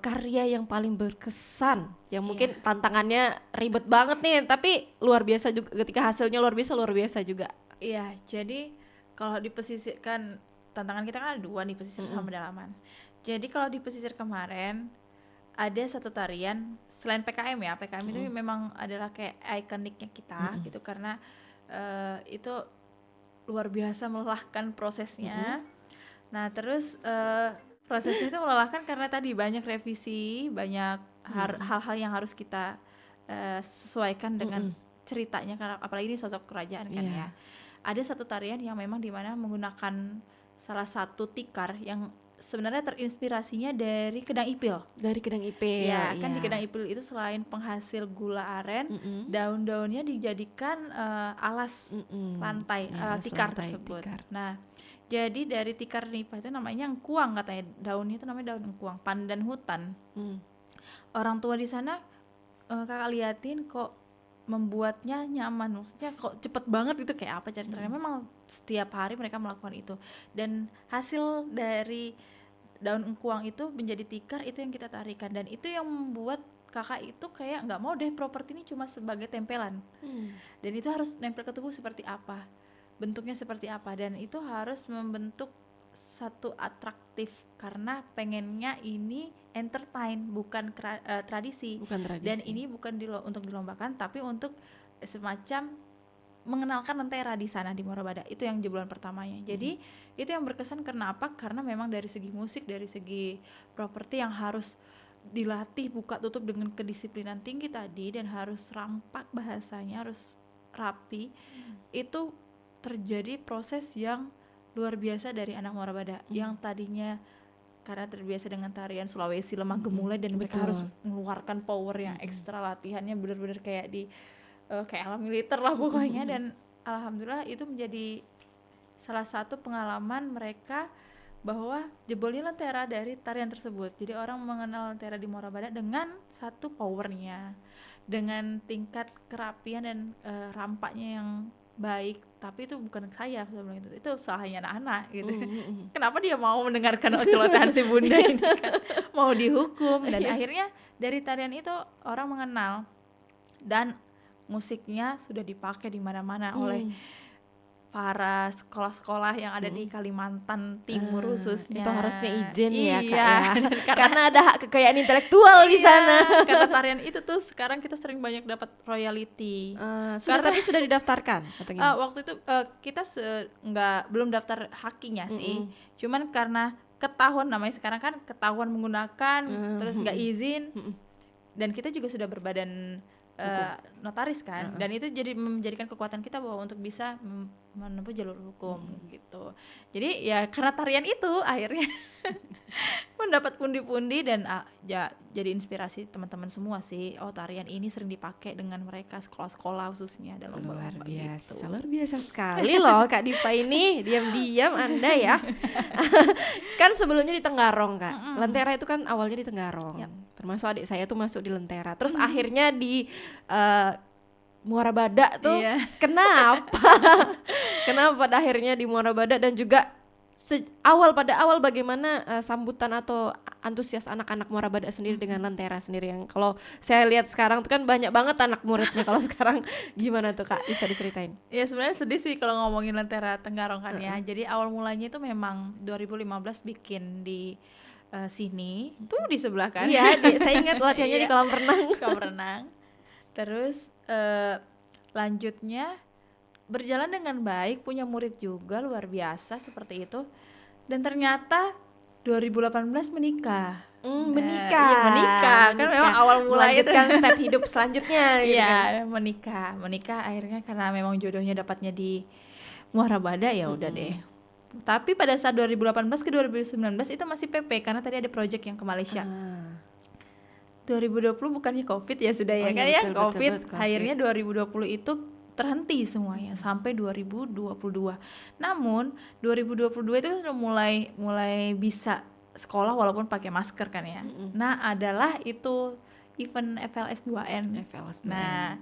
karya yang paling berkesan yang mungkin tantangannya ribet banget nih tapi luar biasa juga, ketika hasilnya luar biasa juga. Iya, jadi kalau di pesisirkan, tantangan kita kan ada 2 nih, pesisir sama pedalaman. Jadi kalau di pesisir kemarin ada satu tarian selain PKM ya, PKM itu memang adalah kayak ikoniknya kita gitu, karena itu luar biasa melelahkan prosesnya. Nah terus prosesnya itu melelahkan karena tadi banyak revisi, banyak hal-hal yang harus kita sesuaikan dengan ceritanya, karena apalagi ini sosok kerajaan kan ya. Ada satu tarian yang memang dimana menggunakan salah satu tikar yang sebenarnya terinspirasinya dari Kedang Ipil. Dari Kedang Ipil. Ya, kan di Kedang Ipil itu selain penghasil gula aren, daun-daunnya dijadikan alas lantai, tikar tersebut. Nah, jadi dari tikar nipah itu namanya engkuang katanya, daunnya itu namanya daun engkuang, pandan hutan. Orang tua di sana kakak liatin kok membuatnya nyaman, maksudnya kok cepet banget gitu, kayak apa ceritanya. Memang setiap hari mereka melakukan itu, dan hasil dari daun engkuang itu menjadi tikar, itu yang kita tarikan, dan itu yang membuat kakak itu kayak nggak mau deh properti ini cuma sebagai tempelan, dan itu harus nempel ke tubuh seperti apa, bentuknya seperti apa, dan itu harus membentuk satu atraktif, karena pengennya ini entertain, bukan tradisi. Dan ini bukan untuk dilombakan, tapi untuk semacam mengenalkan lentera di sana di Morabada. Itu yang jebolan pertamanya. Jadi itu yang berkesan karena apa? Karena memang dari segi musik, dari segi properti yang harus dilatih buka tutup dengan kedisiplinan tinggi tadi, dan harus rampak bahasanya, harus rapi. Itu terjadi proses yang luar biasa dari anak Morabada yang tadinya karena terbiasa dengan tarian Sulawesi lemah gemulai, dan mereka harus mengeluarkan power yang ekstra, latihannya benar-benar kayak di kayak alam militer lah pokoknya. Dan alhamdulillah itu menjadi salah satu pengalaman mereka bahwa jebolnya lentera dari tarian tersebut. Jadi orang mengenal lentera di Morabada dengan satu powernya, dengan tingkat kerapian dan rampaknya yang baik. Tapi itu bukan saya sebelum itu salahnya anak-anak gitu. Kenapa dia mau mendengarkan ocelotehan si bunda ini kan, mau dihukum. Dan akhirnya dari tarian itu orang mengenal, dan musiknya sudah dipakai di mana-mana oleh para sekolah-sekolah yang ada di Kalimantan Timur khususnya. Itu harusnya izin ya Kak Iya, ya. Karena ada hak kekayaan intelektual di sana. Karena tarian itu tuh sekarang kita sering banyak dapat royalty. Tapi sudah didaftarkan atau gimana? Waktu itu kita belum daftar hakinya sih. Cuman karena ketahuan, namanya sekarang kan ketahuan menggunakan terus nggak izin, dan kita juga sudah berbadan notaris kan, dan itu jadi menjadikan kekuatan kita bahwa untuk bisa menempuh jalur hukum gitu. Jadi ya karena tarian itu akhirnya mendapat pundi-pundi dan jadi inspirasi teman-teman semua sih. Oh, tarian ini sering dipakai dengan mereka sekolah-sekolah khususnya dalam Luar lomba-lomba biasa, gitu. luar biasa sekali loh Kak Diva ini. Diam-diam Anda ya. Kan sebelumnya di Tenggarong Kak. Lentera itu kan awalnya di Tenggarong. Yap. Termasuk adik saya tuh masuk di Lentera. Terus akhirnya di Muara Badak tuh. Iya. Kenapa? Kenapa pada akhirnya di Muara Badak, dan juga pada awal bagaimana sambutan atau antusias anak-anak Muara Badak sendiri dengan Lentera sendiri, yang kalau saya lihat sekarang tuh kan banyak banget anak muridnya. Kalau sekarang gimana tuh Kak, bisa diceritain? Ya sebenarnya sedih sih kalau ngomongin Lentera Tenggarong kan ya. Jadi awal mulanya itu memang 2015 bikin di sini tuh di sebelah kan. Iya, saya ingat latihannya di kolam renang. Kolam renang. Terus lanjutnya berjalan dengan baik, punya murid juga luar biasa seperti itu. Dan ternyata 2018 menikah. Menikah. Iya, menikah. Kan memang awal mulai itu melanjutkan step hidup selanjutnya gitu kan. Iya, menikah akhirnya karena memang jodohnya dapatnya di Muara Badak, ya udah deh. Tapi pada saat 2018 ke 2019 itu masih PP karena tadi ada project yang ke Malaysia. 2020 bukannya Covid ya sudah ya kan ya, Covid. Akhirnya 2020 itu terhenti semuanya sampai 2022. Namun 2022 itu sudah mulai bisa sekolah walaupun pakai masker kan ya. Nah, adalah itu event FLS 2N. Nah,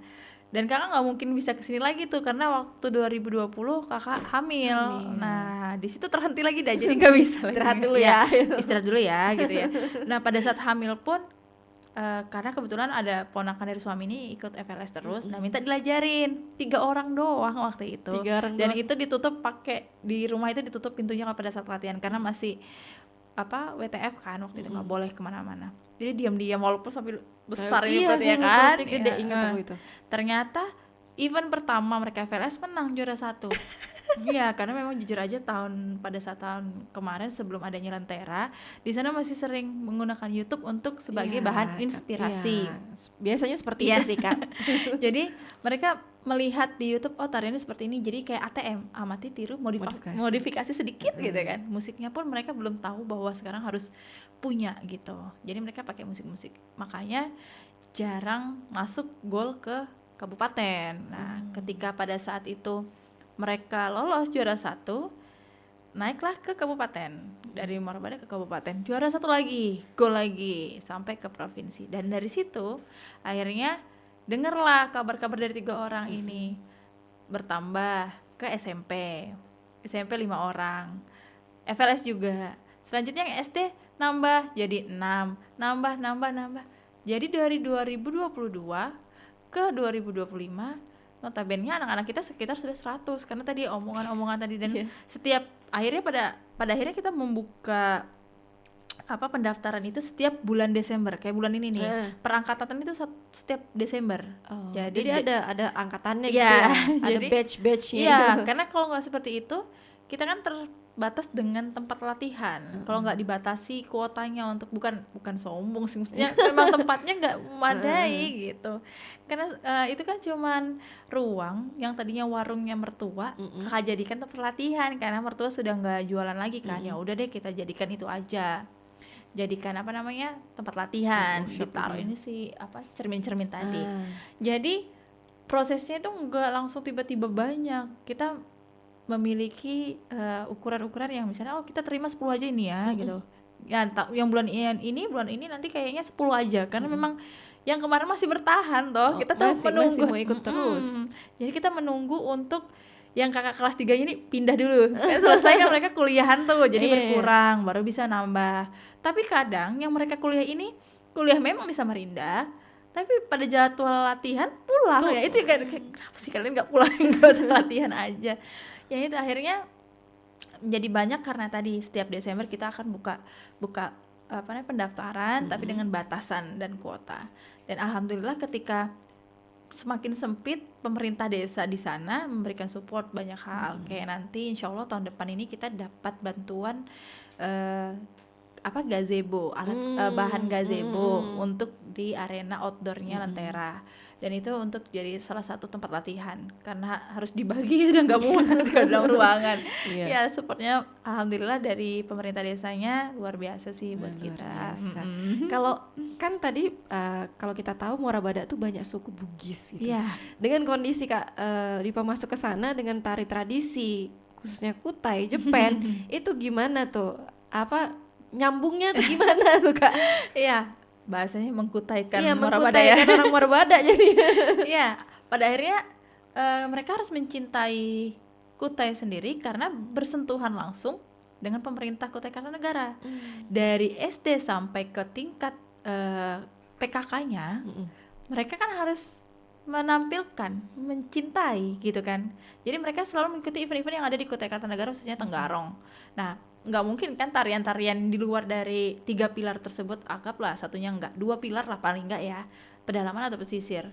dan kakak nggak mungkin bisa kesini lagi tuh karena waktu 2020 kakak hamil. Nah, di situ terhenti lagi dah, jadi nggak bisa lagi. Istirahat dulu ya. Istirahat dulu ya gitu ya. Nah, pada saat hamil pun karena kebetulan ada ponakan dari suami ini ikut FLS terus, nah minta dilajarin 3 orang doang waktu itu. 3 orang dan doang. itu ditutup pakai di rumah, itu ditutup pintunya pada saat latihan karena masih WTF kan waktu itu, nggak boleh kemana-mana. Jadi diam-diam walaupun sampai besar ini iya perutnya sih, kan. perutnya gede, ingat aku itu. Ternyata event pertama mereka FLS menang juara 1. Iya, karena memang jujur aja pada saat tahun kemarin sebelum adanya Lentera, di sana masih sering menggunakan YouTube untuk sebagai bahan inspirasi. Iya. Biasanya seperti Iya. itu sih Kak. Jadi mereka melihat di YouTube, oh tariannya seperti ini, jadi kayak ATM, amati tiru modifikasi sedikit gitu kan. Musiknya pun mereka belum tahu bahwa sekarang harus punya gitu. Jadi mereka pakai musik-musik, makanya jarang masuk gol ke kabupaten. Nah, ketika pada saat itu mereka lolos juara 1, naiklah ke kabupaten, dari Muara Badak ke kabupaten, juara 1 lagi, gol lagi sampai ke provinsi. Dan dari situ akhirnya dengarlah kabar-kabar dari 3 orang ini bertambah ke SMP 5 orang, FLS juga. Selanjutnya yang SD nambah jadi 6, nambah. Jadi dari 2022 ke 2025 notabene anak-anak kita sekitar sudah 100 karena tadi omongan-omongan tadi. Dan setiap akhirnya pada akhirnya kita membuka pendaftaran itu setiap bulan Desember, kayak bulan ini nih. Perangkatan itu setiap Desember. Jadi ada angkatannya ya, gitu ya. Ada jadi batch-batchnya. Iya, karena kalau nggak seperti itu kita kan terbatas dengan tempat latihan. Kalau nggak dibatasi kuotanya untuk bukan sombong sih, maksudnya memang tempatnya nggak memadai gitu. Karena itu kan cuman ruang yang tadinya warungnya mertua, kakak jadikan tempat latihan karena mertua sudah nggak jualan lagi kan. Ya udah deh kita jadikan itu aja. Jadikan tempat latihan, ditaruh ini sih cermin-cermin tadi. Jadi prosesnya itu nggak langsung tiba-tiba banyak. Kita memiliki ukuran-ukuran yang misalnya kita terima 10 aja ini ya gitu. Ya yang bulan ini nanti kayaknya 10 aja karena memang yang kemarin masih bertahan toh. Kita tuh menunggu masih mau ikut terus. Jadi kita menunggu untuk yang kakak kelas 3 ini pindah dulu. Selesai kan mereka kuliahan tuh, jadi berkurang baru bisa nambah. Tapi kadang yang mereka kuliah memang di Samarinda, tapi pada jadwal latihan pulang ya. Itu kan kenapa sih kalian nggak pulang, nggak usah latihan aja. Ya itu akhirnya menjadi banyak karena tadi setiap Desember kita akan buka pendaftaran tapi dengan batasan dan kuota. Dan alhamdulillah ketika semakin sempit, pemerintah desa di sana memberikan support banyak hal. Kayak nanti insya Allah tahun depan ini kita dapat bantuan gazebo, bahan gazebo untuk di arena outdoornya Lentera. Dan itu untuk jadi salah satu tempat latihan karena harus dibagi dan nggak muat ke dalam ruangan. Ya supportnya alhamdulillah dari pemerintah desanya luar biasa sih buat kita. Kalau kan tadi kalau kita tahu Muara Badak tuh banyak suku Bugis gitu. Iya. Dengan kondisi Kak Dipa masuk ke sana dengan tari tradisi khususnya Kutai, Jepen, itu gimana tuh? Apa nyambungnya tuh gimana tuh Kak? Iya, bahasanya mengkutaikan Iya, Muara Badak ya. mengkutaikan orang Muara Badak jadi. Iya, pada akhirnya mereka harus mencintai Kutai sendiri karena bersentuhan langsung dengan pemerintah Kutai Kartanegara. Dari SD sampai ke tingkat PKK-nya, mereka kan harus menampilkan, mencintai gitu kan. Jadi mereka selalu mengikuti event-event yang ada di Kutai Kartanegara khususnya Tenggarong. Nah, nggak mungkin kan tarian-tarian di luar dari 3 pilar tersebut, anggaplah satunya enggak, 2 pilar lah paling enggak ya, pedalaman atau pesisir.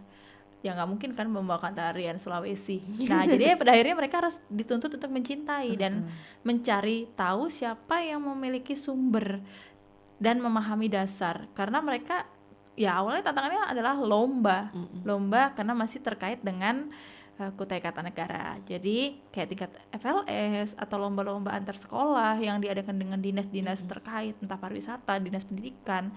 Ya nggak mungkin kan membawakan tarian Sulawesi. Nah jadi pada akhirnya mereka harus dituntut untuk mencintai dan mencari tahu siapa yang memiliki sumber dan memahami dasar. Karena mereka ya awalnya tantangannya adalah lomba karena masih terkait dengan Kutai Kartanegara. Jadi kayak tingkat FLS atau lomba-lomba antar sekolah yang diadakan dengan dinas-dinas terkait, entah pariwisata, dinas pendidikan,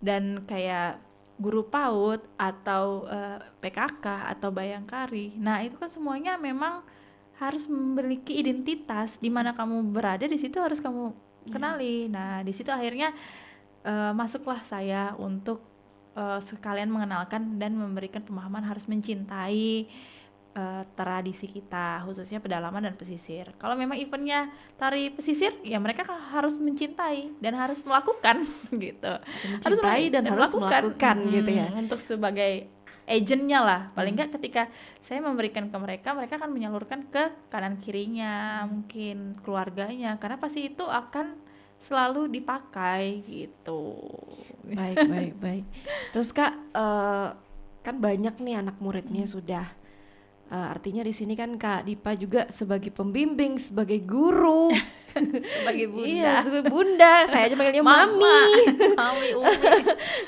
dan kayak guru PAUD atau PKK atau Bayangkari. Nah itu kan semuanya memang harus memiliki identitas. Di mana kamu berada di situ harus kamu kenali. Nah di situ akhirnya masuklah saya untuk sekalian mengenalkan dan memberikan pemahaman harus mencintai tradisi kita, khususnya pedalaman dan pesisir. Kalau memang eventnya tari pesisir, ya mereka harus mencintai dan harus melakukan gitu. Mencintai dan harus melakukan gitu ya. Untuk sebagai agentnya lah, paling nggak ketika saya memberikan ke mereka, mereka akan menyalurkan ke kanan kirinya, mungkin keluarganya, karena pasti itu akan selalu dipakai gitu. Baik. Terus Kak, kan banyak nih anak muridnya sudah. Artinya di sini kan Kak Dipa juga sebagai pembimbing, sebagai guru, sebagai bunda. Iya, sebagai bunda. Saya aja manggilnya Mami. Mami, Umi.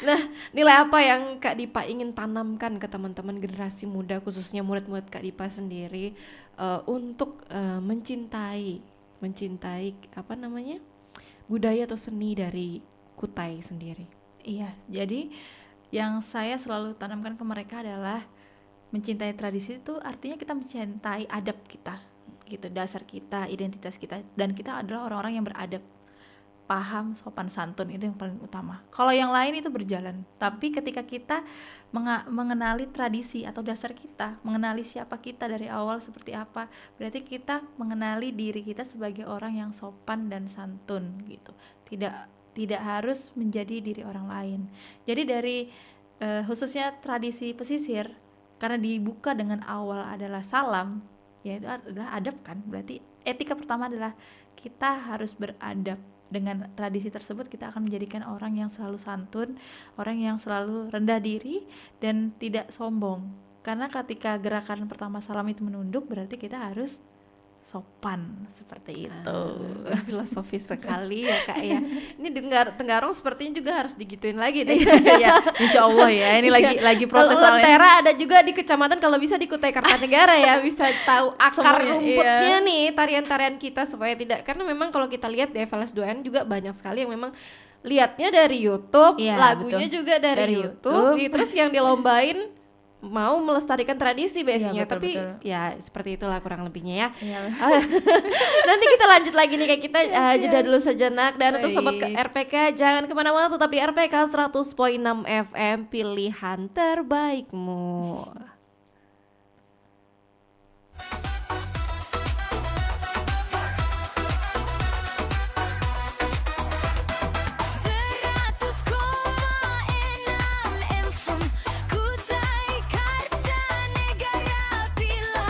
Nah, nilai apa yang Kak Dipa ingin tanamkan ke teman-teman generasi muda, khususnya murid-murid Kak Dipa sendiri, untuk mencintai budaya atau seni dari Kutai sendiri? Iya, jadi yang saya selalu tanamkan ke mereka adalah mencintai tradisi itu artinya kita mencintai adab kita, gitu, dasar kita, identitas kita, dan kita adalah orang-orang yang beradab, paham, sopan santun, itu yang paling utama. Kalau yang lain itu berjalan, tapi ketika kita mengenali tradisi atau dasar kita, mengenali siapa kita dari awal seperti apa, berarti kita mengenali diri kita sebagai orang yang sopan dan santun, gitu. Tidak harus menjadi diri orang lain. Jadi dari khususnya tradisi pesisir, karena dibuka dengan awal adalah salam, ya itu adalah adab kan. Berarti etika pertama adalah kita harus beradab. Dengan tradisi tersebut kita akan menjadikan orang yang selalu santun, orang yang selalu rendah diri dan tidak sombong. Karena ketika gerakan pertama salam itu menunduk, berarti kita harus sopan seperti itu. Filosofis sekali ya Kak ya. Ini Tenggarong sepertinya juga harus digituin lagi deh. Ya, insya Allah ya. Ini lagi proses. Kalau Lentera ada juga di kecamatan, kalau bisa di Kutai Kartanegara ya, bisa tahu akar semuanya, rumputnya nih tarian-tarian kita supaya tidak, karena memang kalau kita lihat di FLS 2N juga banyak sekali yang memang lihatnya dari YouTube, ya, lagunya betul. juga dari YouTube. Terus yang dilombain mau melestarikan tradisi biasanya, betul, tapi betul. Ya seperti itulah kurang lebihnya ya. Ya. Nanti kita lanjut lagi nih, kayak kita jeda dulu sejenak. Dan untuk sobat ke RPK jangan kemana-mana, tetap di RPK 100.6 FM, pilihan terbaikmu. Kutai Kartanegara pilihan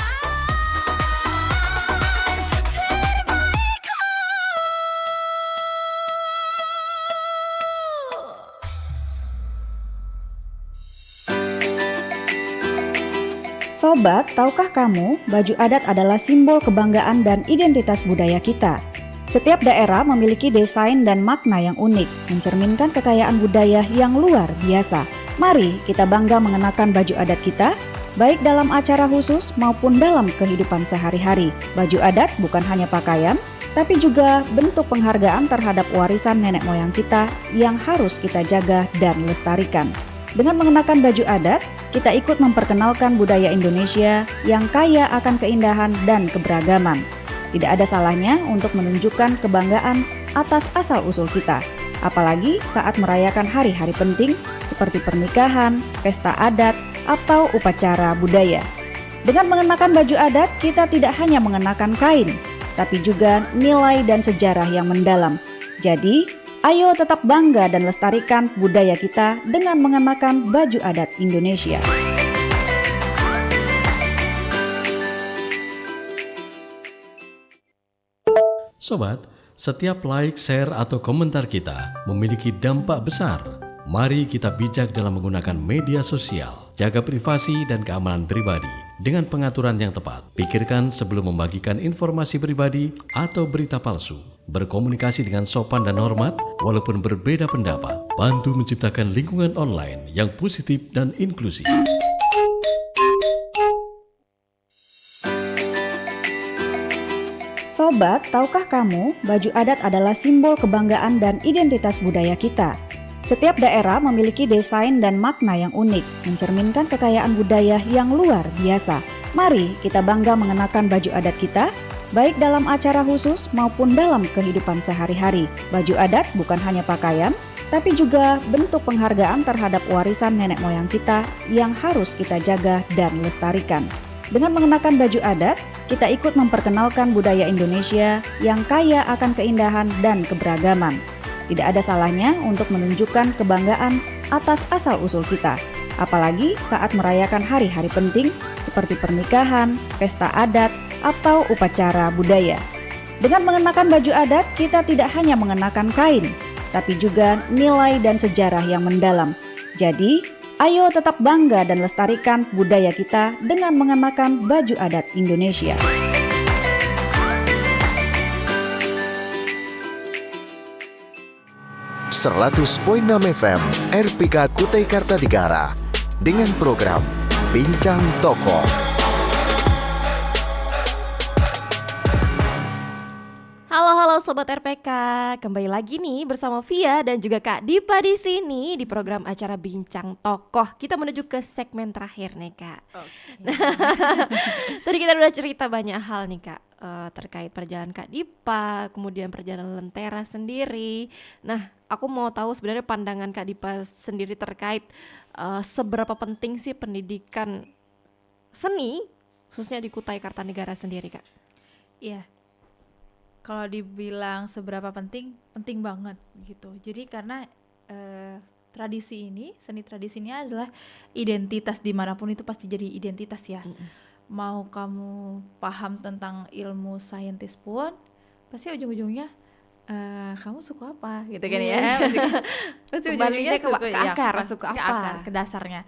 Sobat, tahukah kamu baju adat adalah simbol kebanggaan dan identitas budaya kita? Setiap daerah memiliki desain dan makna yang unik, mencerminkan kekayaan budaya yang luar biasa. Mari kita bangga mengenakan baju adat kita, baik dalam acara khusus maupun dalam kehidupan sehari-hari. Baju adat bukan hanya pakaian, tapi juga bentuk penghargaan terhadap warisan nenek moyang kita yang harus kita jaga dan lestarikan. Dengan mengenakan baju adat, kita ikut memperkenalkan budaya Indonesia yang kaya akan keindahan dan keberagaman. Tidak ada salahnya untuk menunjukkan kebanggaan atas asal-usul kita, apalagi saat merayakan hari-hari penting seperti pernikahan, pesta adat, atau upacara budaya. Dengan mengenakan baju adat, kita tidak hanya mengenakan kain, tapi juga nilai dan sejarah yang mendalam. Jadi, ayo tetap bangga dan lestarikan budaya kita dengan mengenakan baju adat Indonesia. Sobat, setiap like, share, atau komentar kita memiliki dampak besar. Mari kita bijak dalam menggunakan media sosial. Jaga privasi dan keamanan pribadi dengan pengaturan yang tepat. Pikirkan sebelum membagikan informasi pribadi atau berita palsu. Berkomunikasi dengan sopan dan hormat walaupun berbeda pendapat. Bantu menciptakan lingkungan online yang positif dan inklusif. Sobat, tahukah kamu baju adat adalah simbol kebanggaan dan identitas budaya kita? Setiap daerah memiliki desain dan makna yang unik, mencerminkan kekayaan budaya yang luar biasa. Mari kita bangga mengenakan baju adat kita, baik dalam acara khusus maupun dalam kehidupan sehari-hari. Baju adat bukan hanya pakaian, tapi juga bentuk penghargaan terhadap warisan nenek moyang kita yang harus kita jaga dan lestarikan. Dengan mengenakan baju adat, kita ikut memperkenalkan budaya Indonesia yang kaya akan keindahan dan keberagaman. Tidak ada salahnya untuk menunjukkan kebanggaan atas asal-usul kita, apalagi saat merayakan hari-hari penting seperti pernikahan, pesta adat, atau upacara budaya. Dengan mengenakan baju adat, kita tidak hanya mengenakan kain, tapi juga nilai dan sejarah yang mendalam. Jadi, ayo tetap bangga dan lestarikan budaya kita dengan mengenakan baju adat Indonesia. .6 FM RPK Kutai Kartanegara dengan program Bincang Tokoh. Halo Sobat RPK, kembali lagi nih bersama Via dan juga Kak Dipa di sini di program acara Bincang Tokoh. Kita menuju ke segmen terakhir nih Kak. Nah, tadi kita udah cerita banyak hal nih Kak, terkait perjalanan Kak Dipa, kemudian perjalanan Lentera sendiri. Nah, aku mau tahu sebenarnya pandangan Kak Dipa sendiri terkait seberapa penting sih pendidikan seni khususnya di Kutai Kartanegara sendiri Kak? Iya. Kalau dibilang seberapa penting, penting banget gitu. Jadi karena tradisi ini, seni tradisi ini adalah identitas, dimanapun itu pasti jadi identitas ya. Mau kamu paham tentang ilmu saintis pun, pasti ujung-ujungnya kamu suka apa gitu kan ya. Pasti Kembalinya ujung-ujungnya ke akar, suka ke apa. akar, ke dasarnya.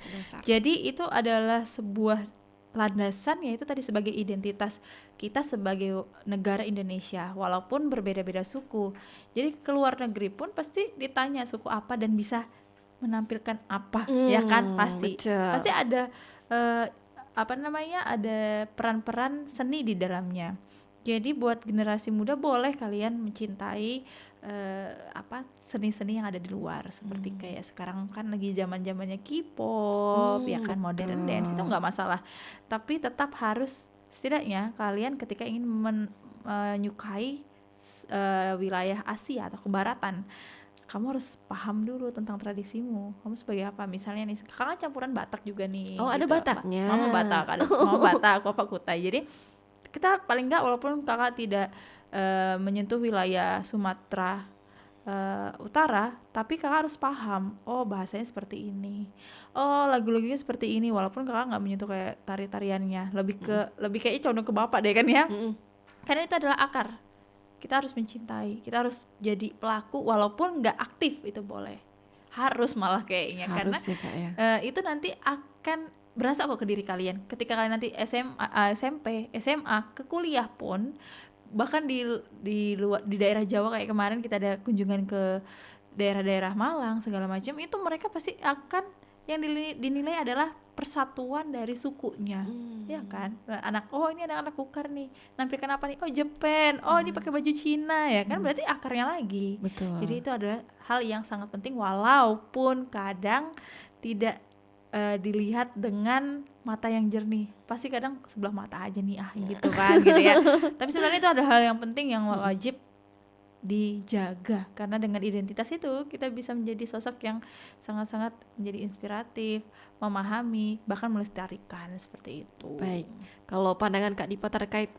Jadi itu adalah sebuah landasan, yaitu tadi sebagai identitas kita sebagai negara Indonesia, walaupun berbeda-beda suku. Jadi ke luar negeri pun pasti ditanya suku apa dan bisa menampilkan apa, ya kan, pasti. Betul. Pasti ada ada peran-peran seni di dalamnya. Jadi buat generasi muda boleh kalian mencintai seni-seni yang ada di luar, seperti kayak sekarang kan lagi zaman-zamannya K-pop, ya kan, modern dance, itu nggak masalah. Tapi tetap harus setidaknya kalian ketika ingin menyukai wilayah Asia atau kebaratan, kamu harus paham dulu tentang tradisimu. Kamu sebagai apa? Misalnya nih, kakak campuran Batak juga nih. Oh, ada Bataknya. Mama Batak, Mama Batak, Papa Kutai. Jadi kita paling nggak, walaupun kakak tidak menyentuh wilayah Sumatera Utara, tapi kakak harus paham, oh bahasanya seperti ini, oh lagu-lagunya seperti ini, walaupun kakak nggak menyentuh kayak tari-tariannya, lebih kayaknya condong ke bapak deh kan ya. Karena itu adalah akar. Kita harus mencintai, kita harus jadi pelaku walaupun nggak aktif, itu boleh, harus malah kayaknya, Harus karena ya, Kak, ya. itu nanti akan berasa kok ke diri kalian. Ketika kalian nanti SMP, SMA, ke kuliah pun, bahkan di luar, di daerah Jawa kayak kemarin kita ada kunjungan ke daerah-daerah Malang segala macam, itu mereka pasti akan yang dinilai adalah persatuan dari sukunya, ya kan? Anak, oh ini anak-anak Kukar nih, nampilkan apa nih? Oh Jepang, oh ini pakai baju Cina, ya kan? Berarti akarnya lagi. Betul. Jadi itu adalah hal yang sangat penting, walaupun kadang tidak dilihat dengan mata yang jernih. Pasti kadang sebelah mata aja nih gitu kan, gitu ya. Tapi sebenarnya itu ada hal yang penting yang wajib dijaga, karena dengan identitas itu kita bisa menjadi sosok yang sangat-sangat menjadi inspiratif, memahami, bahkan melestarikan, seperti itu. Baik, kalau pandangan Kak Dipa terkait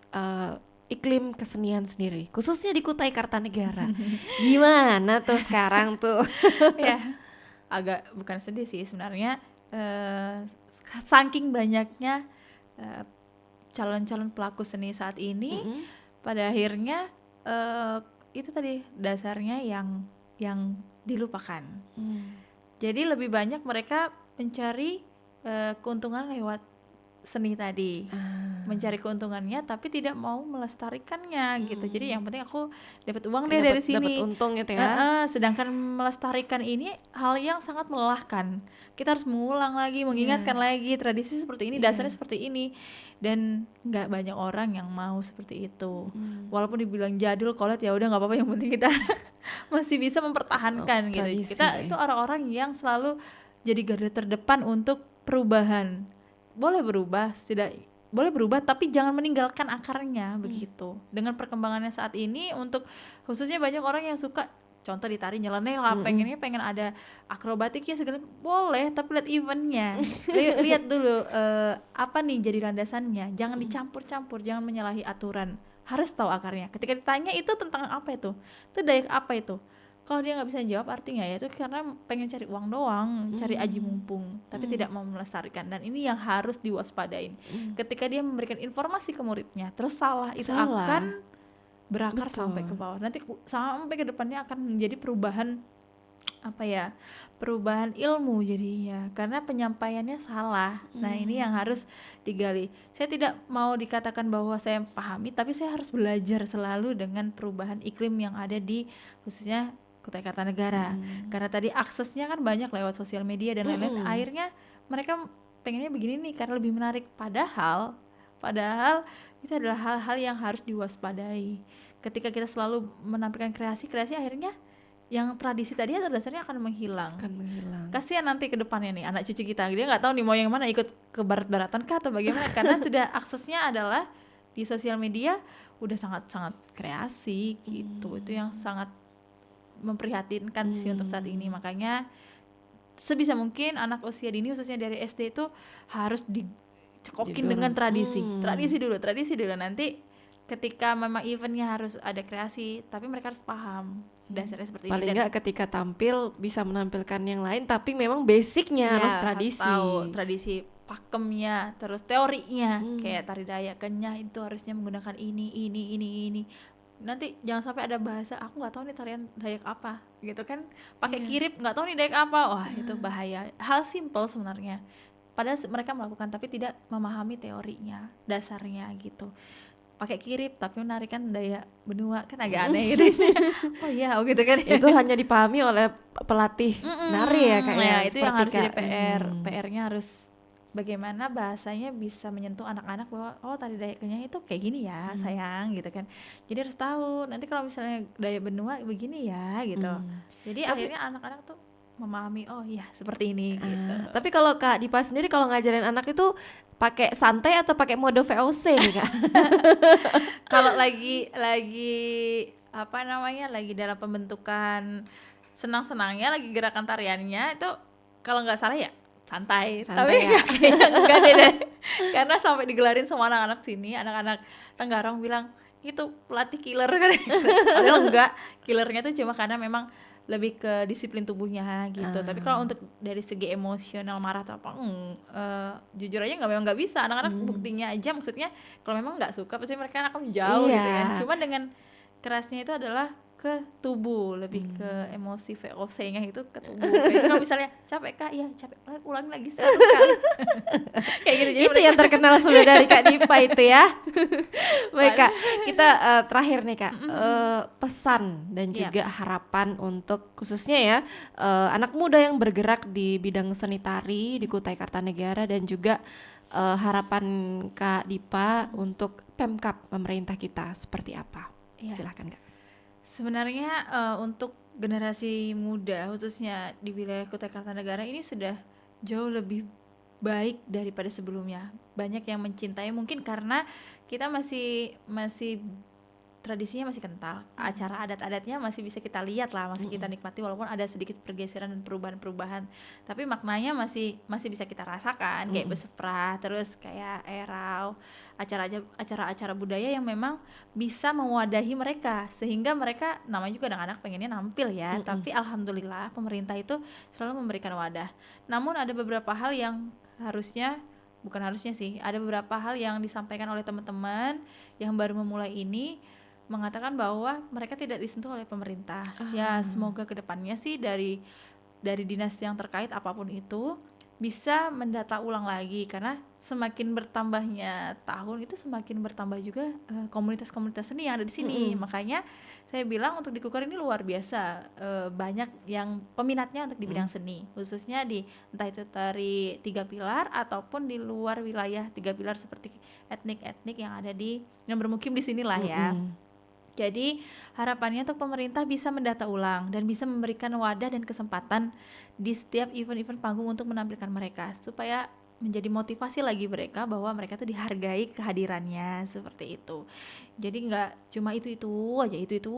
iklim kesenian sendiri, khususnya di Kutai Kartanegara, gimana tuh sekarang tuh? Ya, agak bukan sedih sih sebenarnya, saking banyaknya calon-calon pelaku seni saat ini, pada akhirnya itu tadi dasarnya yang dilupakan. Jadi lebih banyak mereka mencari keuntungan lewat seni tadi, mencari keuntungannya tapi tidak mau melestarikannya gitu. Jadi yang penting aku dapat uang deh dari sini, dapat untung gitu ya. sedangkan melestarikan ini hal yang sangat melelahkan. Kita harus mengulang lagi, mengingatkan lagi tradisi seperti ini, dasarnya seperti ini, dan nggak banyak orang yang mau seperti itu. Walaupun dibilang jadul, kolot, ya udah nggak apa-apa, yang penting kita masih bisa mempertahankan gitu. tradisi. Kita itu orang-orang yang selalu jadi garda terdepan untuk perubahan. Boleh berubah, boleh berubah, tapi jangan meninggalkan akarnya, begitu. Dengan perkembangannya saat ini, untuk khususnya banyak orang yang suka, contoh di tari nyeleneh lah, pengen ada akrobatiknya segala, boleh, tapi lihat eventnya, lihat dulu apa nih jadi landasannya, jangan dicampur-campur, jangan menyalahi aturan, harus tahu akarnya. Ketika ditanya itu tentang apa itu Dayak apa itu, kalau dia nggak bisa jawab, artinya ya itu karena pengen cari uang doang, cari aji mumpung, tapi tidak mau melestarikan. Dan ini yang harus diwaspadain. Ketika dia memberikan informasi ke muridnya terus salah, itu akan berakar sampai ke bawah. Nanti sampai ke depannya akan menjadi perubahan perubahan ilmu jadinya, karena penyampaiannya salah. Nah ini yang harus digali. Saya tidak mau dikatakan bahwa saya pahami, tapi saya harus belajar selalu dengan perubahan iklim yang ada di khususnya Kutai Kartanegara, karena tadi aksesnya kan banyak lewat sosial media dan lain-lain. Akhirnya mereka pengennya begini nih karena lebih menarik, padahal itu adalah hal-hal yang harus diwaspadai. Ketika kita selalu menampilkan kreasi, akhirnya yang tradisi tadi dasarnya akan menghilang. Kasihan nanti ke depannya nih anak cucu kita, dia nggak tahu nih mau yang mana, ikut ke barat-baratan kah atau bagaimana, karena sudah aksesnya adalah di sosial media, udah sangat-sangat kreasi gitu. Itu yang sangat memprihatinkan sih untuk saat ini. Makanya sebisa mungkin anak usia dini, khususnya dari SD, itu harus dicekokin dengan tradisi dulu. Nanti ketika memang eventnya harus ada kreasi, tapi mereka harus paham dasarnya seperti Paling ini. nggak ketika tampil bisa menampilkan yang lain, tapi memang basicnya harus tradisi. Harus tahu tradisi, pakemnya, terus teorinya, kayak tari Dayak Kenyah itu harusnya menggunakan ini. Nanti jangan sampai ada bahasa, aku nggak tahu nih tarian Dayak apa gitu kan, pakai kirip, nggak tahu nih Dayak apa, wah itu bahaya. Hal simple sebenarnya, padahal mereka melakukan tapi tidak memahami teorinya, dasarnya gitu. Pakai kirip tapi menarikan Dayak benua, kan agak aneh gitu. Oh iya, gitu kan. Itu hanya dipahami oleh pelatih nari ya kayaknya. Ya, itu yang harus jadi PR-nya harus bagaimana bahasanya bisa menyentuh anak-anak bahwa oh tari Dayak Kenyah itu kayak gini ya sayang gitu kan. Jadi harus tahu nanti kalau misalnya Dayak benua begini ya gitu. Jadi akhirnya anak-anak tuh memahami, oh iya seperti ini gitu. Tapi kalau Kak Dipa sendiri kalau ngajarin anak itu pakai santai atau pakai mode VOC nih Kak? Kalau lagi lagi dalam pembentukan senang-senangnya, lagi gerakan tariannya itu kalau nggak salah ya santai tapi ya? kayaknya enggak deh. Karena sampai digelarin sama anak-anak sini, anak-anak Tenggarong bilang itu pelatih killer kan. Padahal enggak, killernya tuh cuma karena memang lebih ke disiplin tubuhnya gitu. Tapi kalau untuk dari segi emosional marah atau apa, jujur aja memang nggak bisa. Anak-anak buktinya aja, maksudnya kalau memang nggak suka pasti mereka akan jauh gitu kan. Cuma dengan kerasnya itu adalah ke tubuh, lebih ke emosi VOC-nya itu ke tubuh. Kayak kalau misalnya capek Kak, ya capek, ulangi lagi 100 kali. Kayak gitu. Jadi Itu yang terkenal sebenarnya dari Kak Dipa itu ya. Baik Kak, kita terakhir nih Kak, pesan dan juga harapan untuk khususnya ya anak muda yang bergerak di bidang seni tari di Kutai Kartanegara, dan juga harapan Kak Dipa untuk Pemkab pemerintah kita seperti apa? Iya. Silahkan Kak. Sebenarnya untuk generasi muda khususnya di wilayah Kutai Kartanegara ini sudah jauh lebih baik daripada sebelumnya. Banyak yang mencintai mungkin karena kita masih tradisinya masih kental, acara adat-adatnya masih bisa kita lihat lah, masih kita nikmati walaupun ada sedikit pergeseran dan perubahan-perubahan, tapi maknanya masih bisa kita rasakan, kayak beseprah, terus kayak erau, acara-acara budaya yang memang bisa mewadahi mereka, sehingga mereka namanya juga anak-anak pengennya nampil ya, tapi alhamdulillah pemerintah itu selalu memberikan wadah. Namun ada beberapa hal yang ada beberapa hal yang disampaikan oleh teman-teman yang baru memulai ini, mengatakan bahwa mereka tidak disentuh oleh pemerintah. Ya semoga kedepannya sih dari dinas yang terkait apapun itu bisa mendata ulang lagi, karena semakin bertambahnya tahun itu semakin bertambah juga komunitas-komunitas seni yang ada di sini. Makanya saya bilang untuk di Kukar ini luar biasa banyak yang peminatnya untuk di bidang seni, khususnya di entah itu tari 3 pilar ataupun di luar wilayah 3 pilar seperti etnik-etnik yang ada yang bermukim di sini lah ya. Jadi harapannya untuk pemerintah bisa mendata ulang dan bisa memberikan wadah dan kesempatan di setiap event-event panggung untuk menampilkan mereka, supaya menjadi motivasi lagi mereka bahwa mereka tuh dihargai kehadirannya, seperti itu. Jadi nggak cuma itu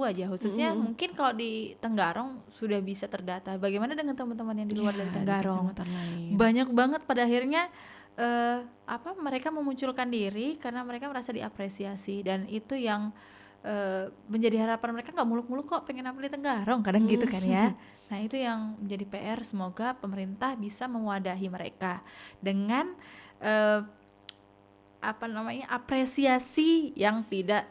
aja, khususnya mungkin kalau di Tenggarong sudah bisa terdata. Bagaimana dengan teman-teman yang di luar dari Tenggarong? Banyak banget pada akhirnya mereka memunculkan diri karena mereka merasa diapresiasi, dan itu yang menjadi harapan mereka. Nggak muluk-muluk kok pengen nampil di Tenggarong, kadang gitu kan ya. Nah itu yang menjadi PR, semoga pemerintah bisa mewadahi mereka dengan apresiasi yang tidak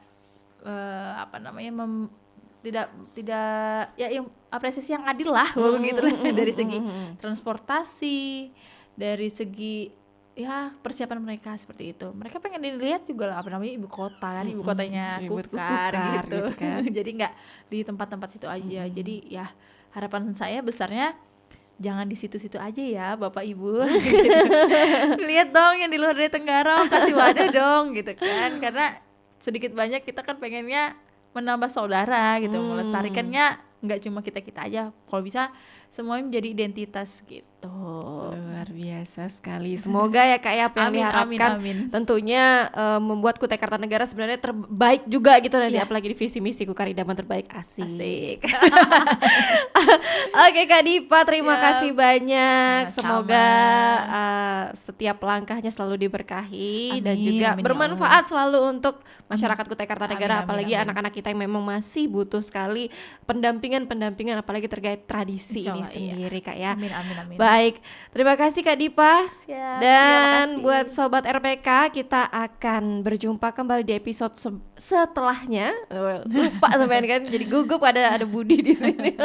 apresiasi yang adil lah, begitu lah, dari segi transportasi, dari segi persiapan mereka seperti itu. Mereka pengen dilihat juga lah ibu kota kan, ibu kotanya Kukar gitu kan. Jadi nggak di tempat-tempat situ aja. Jadi ya harapan saya besarnya jangan di situ-situ aja ya Bapak Ibu. Lihat dong yang di luar dari Tenggarong, kasih wadah dong gitu kan. Karena sedikit banyak kita kan pengennya menambah saudara gitu, melestarikannya nggak cuma kita aja, kalau bisa semuanya menjadi identitas gitu. Luar biasa sekali. Semoga ya Kak ya, apa yang diharapkan tentunya membuat Kutai Kartanegara sebenarnya terbaik juga gitu nanti, apalagi di visi misi Kukar Idaman terbaik. Asik. Oke Kak Dipa, terima kasih banyak. Semoga setiap langkahnya selalu diberkahi dan juga bermanfaat selalu untuk masyarakat Kutai Kartanegara, apalagi anak-anak kita yang memang masih butuh sekali pendampingan apalagi terkait tradisi ini sendiri Kak ya. Amin. Baik, terima kasih Kak Dipa. Siap, dan buat Sobat RPK, kita akan berjumpa kembali di episode setelahnya. Lupa sampean kan, jadi gugup ada Budi di sini.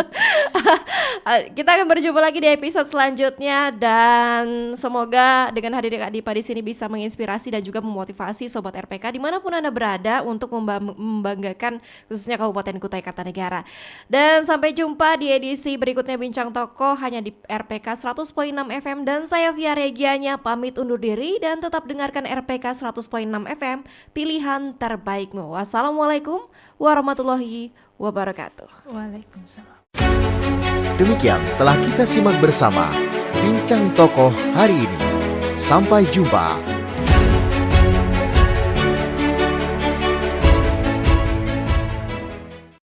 Kita akan berjumpa lagi di episode selanjutnya, dan semoga dengan hadirnya Kak Dipa di sini bisa menginspirasi dan juga memotivasi Sobat RPK dimanapun Anda berada untuk membanggakan khususnya Kabupaten Kutai Kartanegara. Dan sampai jumpa di edisi berikutnya Bincang Tokoh hanya di RPK 100.6 FM, dan saya Via Regianya pamit undur diri, dan tetap dengarkan RPK 100.6 FM, pilihan terbaikmu. Wassalamualaikum warahmatullahi wabarakatuh. Waalaikumsalam. Demikian telah kita simak bersama Bincang Tokoh hari ini. Sampai jumpa.